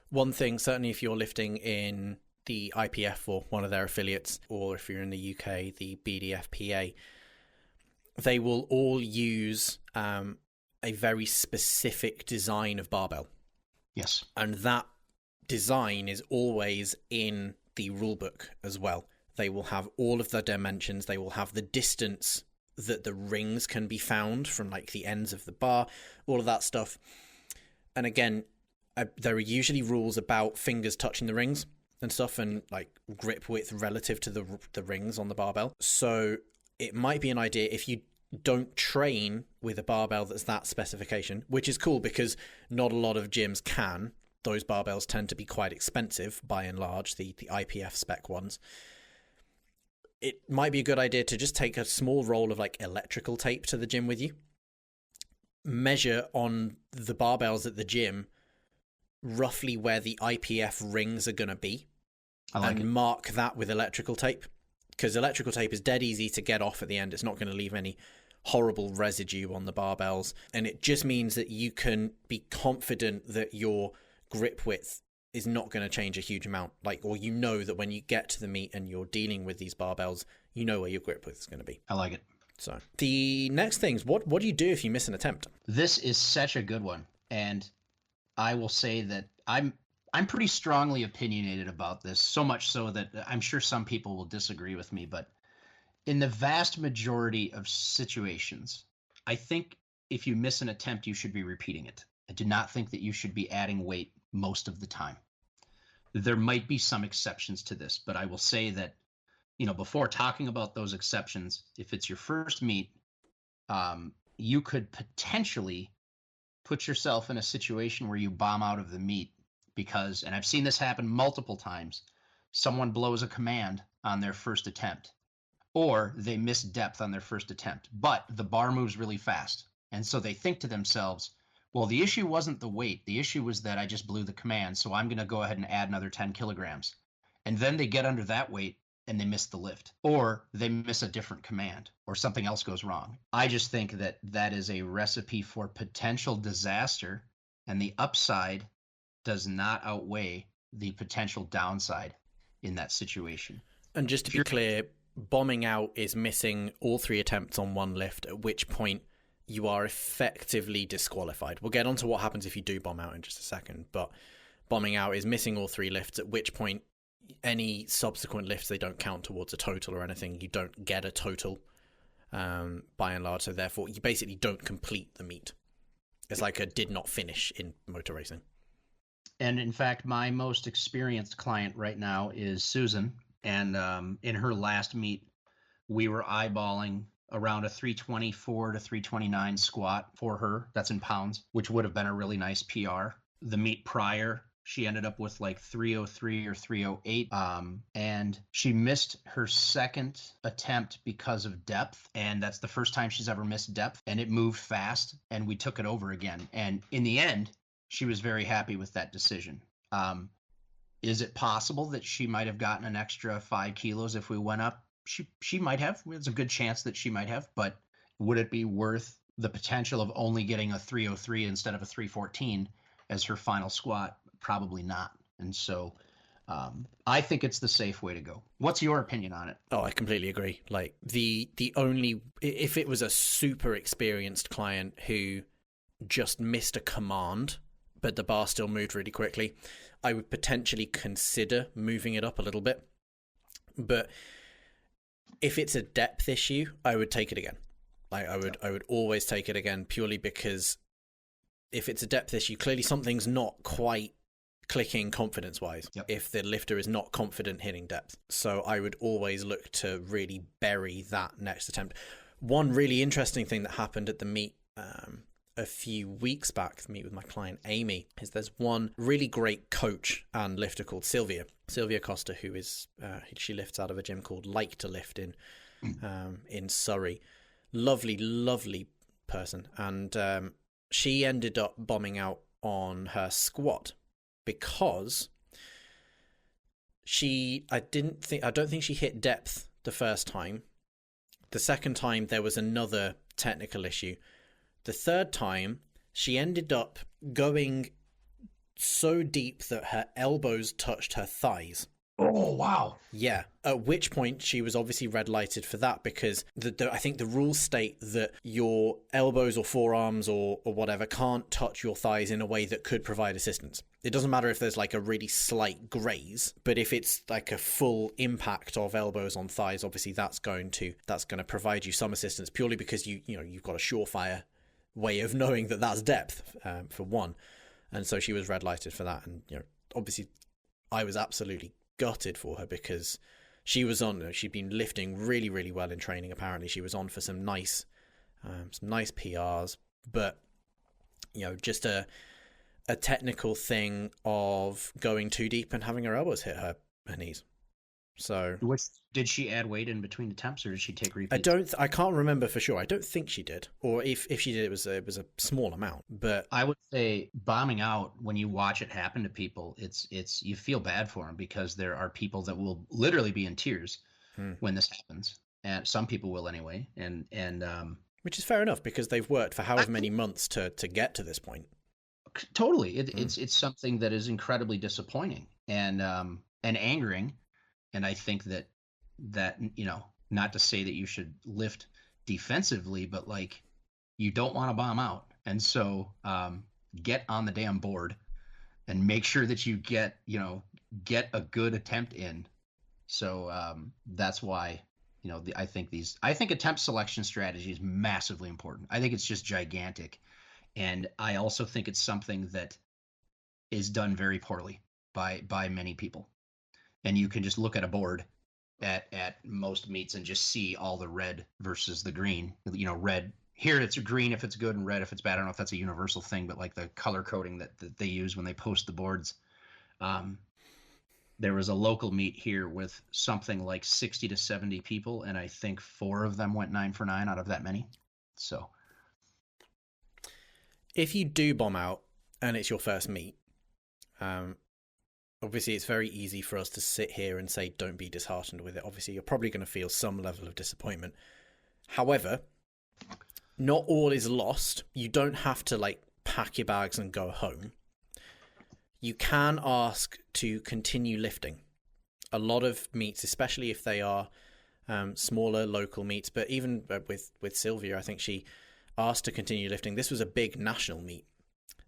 One thing, certainly if you're lifting in the IPF or one of their affiliates, or if you're in the UK, the BDFPA, they will all use a very specific design of barbell. Yes. And that design is always in the rule book as well. They will have all of the dimensions. They will have the distance that the rings can be found from, like, the ends of the bar, all of that stuff. And again, there are usually rules about fingers touching the rings and stuff, and like grip width relative to the rings on the barbell. So it might be an idea if you don't train with a barbell that's that specification, which is cool because not a lot of gyms can. Those barbells tend to be quite expensive by and large, the IPF spec ones. It might be a good idea to just take a small roll of like electrical tape to the gym with you. Measure on the barbells at the gym roughly where the IPF rings are going to be, and mark that with electrical tape, because electrical tape is dead easy to get off at the end. It's not going to leave any horrible residue on the barbells, and it just means that you can be confident that your grip width is not going to change a huge amount, or you know that when you get to the meet and you're dealing with these barbells, you know where your grip width is going to be. I like it. So the next thing is, what do you do if you miss an attempt? This is such a good one, and I will say that I'm pretty strongly opinionated about this, so much so that I'm sure some people will disagree with me, but in the vast majority of situations, I think if you miss an attempt, you should be repeating it. I do not think that you should be adding weight most of the time. There might be some exceptions to this, but I will say that, before talking about those exceptions, if it's your first meet, you could potentially put yourself in a situation where you bomb out of the meet because, and I've seen this happen multiple times, someone blows a command on their first attempt, or they miss depth on their first attempt, but the bar moves really fast. And so they think to themselves, well, the issue wasn't the weight. The issue was that I just blew the command, so I'm going to go ahead and add another 10 kilograms. And then they get under that weight and they miss the lift, or they miss a different command, or something else goes wrong. I just think that that is a recipe for potential disaster, and the upside does not outweigh the potential downside in that situation. And just to be clear, bombing out is missing all 3 attempts on one lift, at which point you are effectively disqualified. We'll get on to what happens if you do bomb out in just a second, but bombing out is missing all 3 lifts, at which point any subsequent lifts, they don't count towards a total or anything. You don't get a total by and large, so therefore you basically don't complete the meet. It's like a did not finish in motor racing. And in fact, my most experienced client right now is Susan, and in her last meet, we were eyeballing around a 324 to 329 squat for her. That's in pounds, which would have been a really nice PR. The meet prior, she ended up with like 303 or 308, and she missed her second attempt because of depth, and that's the first time she's ever missed depth, and it moved fast, and we took it over again. And in the end, she was very happy with that decision. Is it possible that she might have gotten an extra 5 kilos if we went up? She might have. There's a good chance that she might have, but would it be worth the potential of only getting a 303 instead of a 314 as her final squat? Probably not. And so I think it's the safe way to go. What's your opinion on it? Oh, I completely agree. Like the only, if it was a super experienced client who just missed a command, but the bar still moved really quickly, I would potentially consider moving it up a little bit. But if it's a depth issue, I would take it again. Like I would always take it again, purely because if it's a depth issue, clearly something's not quite clicking confidence-wise. Yep. If the lifter is not confident hitting depth. So I would always look to really bury that next attempt. One really interesting thing that happened at the meet a few weeks back, the meet with my client Amy, is there's one really great coach and lifter called Sylvia Costa, who is she lifts out of a gym called Like to Lift in Surrey. Lovely person, and she ended up bombing out on her squat because I don't think she hit depth the first time. The second time there was another technical issue. The third time she ended up going so deep that her elbows touched her thighs. Oh, wow. Yeah. At which point she was obviously red lighted for that, because I think the rules state that your elbows or forearms or whatever can't touch your thighs in a way that could provide assistance. It doesn't matter if there's like a really slight graze, but if it's like a full impact of elbows on thighs, obviously that's going to provide you some assistance, purely because you've got a surefire way of knowing that that's depth, for one. And so she was red lighted for that. And obviously I was absolutely gutted for her, because she'd been lifting really, really well in training. Apparently she was on for some nice PRs, but just a technical thing of going too deep and having her elbows hit her knees. So did she add weight in between attempts, or did she take repeats? I can't remember for sure. I don't think she did, or if she did, it was a small amount. But I would say bombing out, when you watch it happen to people, it's you feel bad for them, because there are people that will literally be in tears when this happens, and some people will anyway. And which is fair enough, because they've worked for however many months to get to this point. Totally, it's something that is incredibly disappointing and angering. And I think that not to say that you should lift defensively, but like, you don't want to bomb out. And so get on the damn board and make sure that you get a good attempt in. So that's why, I think attempt selection strategy is massively important. I think it's just gigantic. And I also think it's something that is done very poorly by many people. And you can just look at a board at most meets and just see all the red versus the green. Red here, it's green if it's good, and red if it's bad. I don't know if that's a universal thing, but like the color coding that they use when they post the boards. There was a local meet here with something like 60 to 70 people, and I think 4 of them went 9 for 9 out of that many. So if you do bomb out and it's your first meet, Obviously, it's very easy for us to sit here and say, don't be disheartened with it. Obviously, you're probably going to feel some level of disappointment. However, not all is lost. You don't have to like pack your bags and go home. You can ask to continue lifting. A lot of meets, especially if they are smaller local meets, but even with Sylvia, I think she asked to continue lifting. This was a big national meet,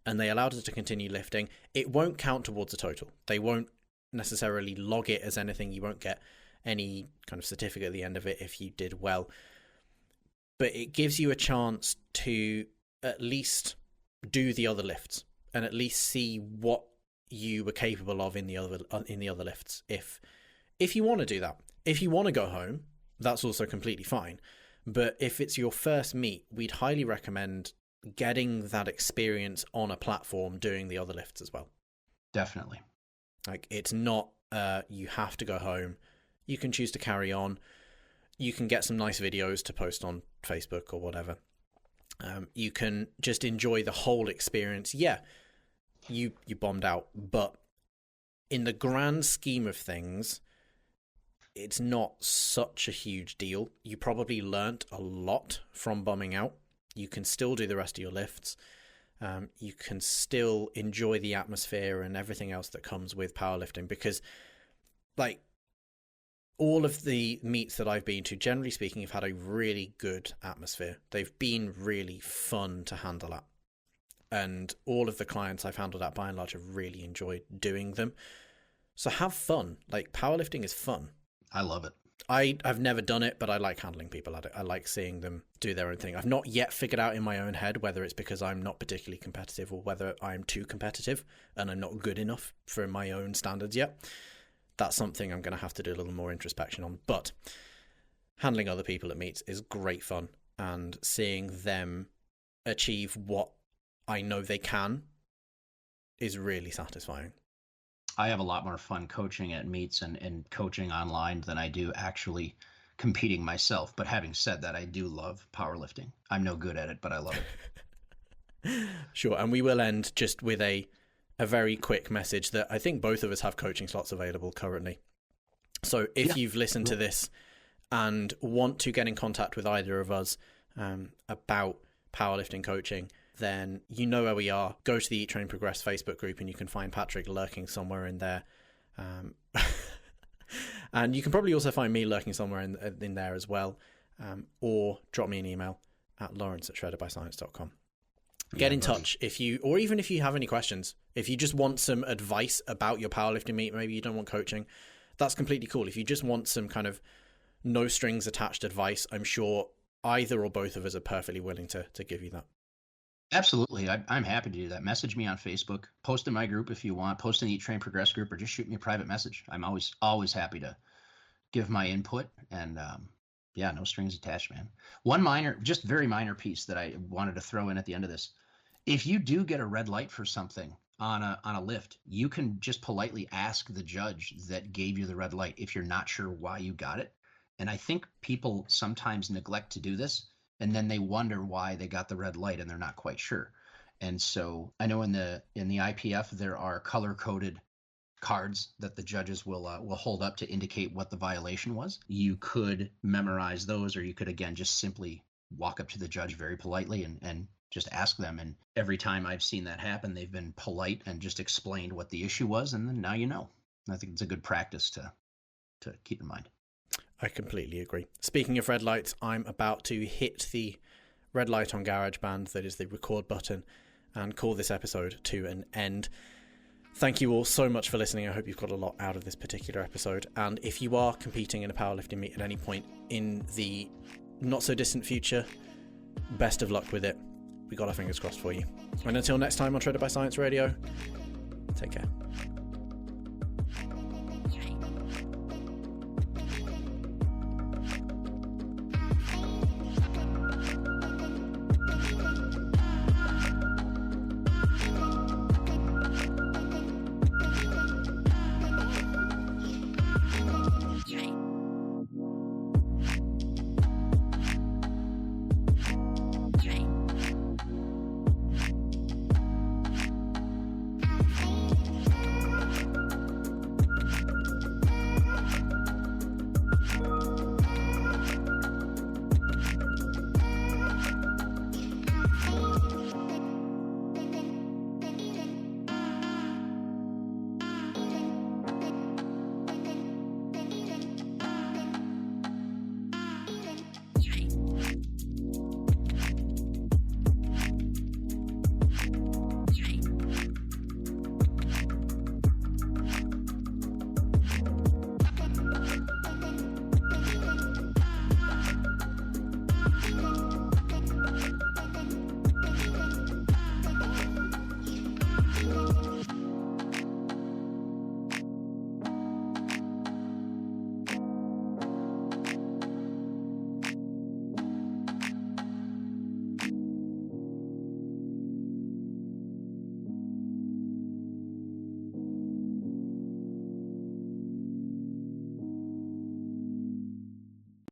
and they allowed her to continue lifting. It won't count towards a total. They won't necessarily log it as anything. You won't get any kind of certificate at the end of it if you did well. But it gives you a chance to at least do the other lifts and at least see what you were capable of in the other lifts. If you want to do that, if you want to go home, that's also completely fine. But if it's your first meet, we'd highly recommend getting that experience on a platform doing the other lifts as well. Definitely. Like, it's not you have to go home. You can choose to carry on. You can get some nice videos to post on Facebook or whatever. You can just enjoy the whole experience. Yeah, you bombed out, but in the grand scheme of things, it's not such a huge deal. You probably learnt a lot from bumming out. You can still do the rest of your lifts. You can still enjoy the atmosphere and everything else that comes with powerlifting, because like all of the meets that I've been to, generally speaking, have had a really good atmosphere. They've been really fun to handle at. And all of the clients I've handled at, by and large, have really enjoyed doing them. So have fun. Like, powerlifting is fun. I love it. I've never done it, but I like handling people at it. I like seeing them do their own thing. I've not yet figured out in my own head whether it's because I'm not particularly competitive or whether I'm too competitive and I'm not good enough for my own standards yet. That's something I'm going to have to do a little more introspection on. But handling other people at meets is great fun, and seeing them achieve what I know they can is really satisfying. I have a lot more fun coaching at meets and coaching online than I do actually competing myself. But having said that, I do love powerlifting. I'm no good at it, but I love it. Sure. And we will end just with a very quick message that I think both of us have coaching slots available currently. So if you've listened to this and want to get in contact with either of us about powerlifting coaching, then you know where we are. Go to the Eat, Train, Progress Facebook group and you can find Patrick lurking somewhere in there. And you can probably also find me lurking somewhere in there as well. Or drop me an email at lawrence@shreddedbyscience.com. Get in touch or even if you have any questions. If you just want some advice about your powerlifting meet, maybe you don't want coaching, that's completely cool. If you just want some kind of no strings attached advice, I'm sure either or both of us are perfectly willing to give you that. Absolutely. I'm happy to do that. Message me on Facebook, post in my group if you want, post in the Eat, Train, Progress group, or just shoot me a private message. I'm always happy to give my input, and no strings attached, man. One very minor piece that I wanted to throw in at the end of this. If you do get a red light for something on a lift, you can just politely ask the judge that gave you the red light if you're not sure why you got it. And I think people sometimes neglect to do this, and then they wonder why they got the red light and they're not quite sure. And so I know in the IPF there are color-coded cards that the judges will hold up to indicate what the violation was. You could memorize those, or you could, again, just simply walk up to the judge very politely and just ask them. And every time I've seen that happen, they've been polite and just explained what the issue was, and then now you know. I think it's a good practice to keep in mind. I completely agree. Speaking of red lights, I'm about to hit the red light on GarageBand, that is the record button, and call this episode to an end. Thank you all so much for listening. I hope you've got a lot out of this particular episode. And if you are competing in a powerlifting meet at any point in the not so distant future, best of luck with it. We got our fingers crossed for you. And until next time on Shredded by Science Radio, take care.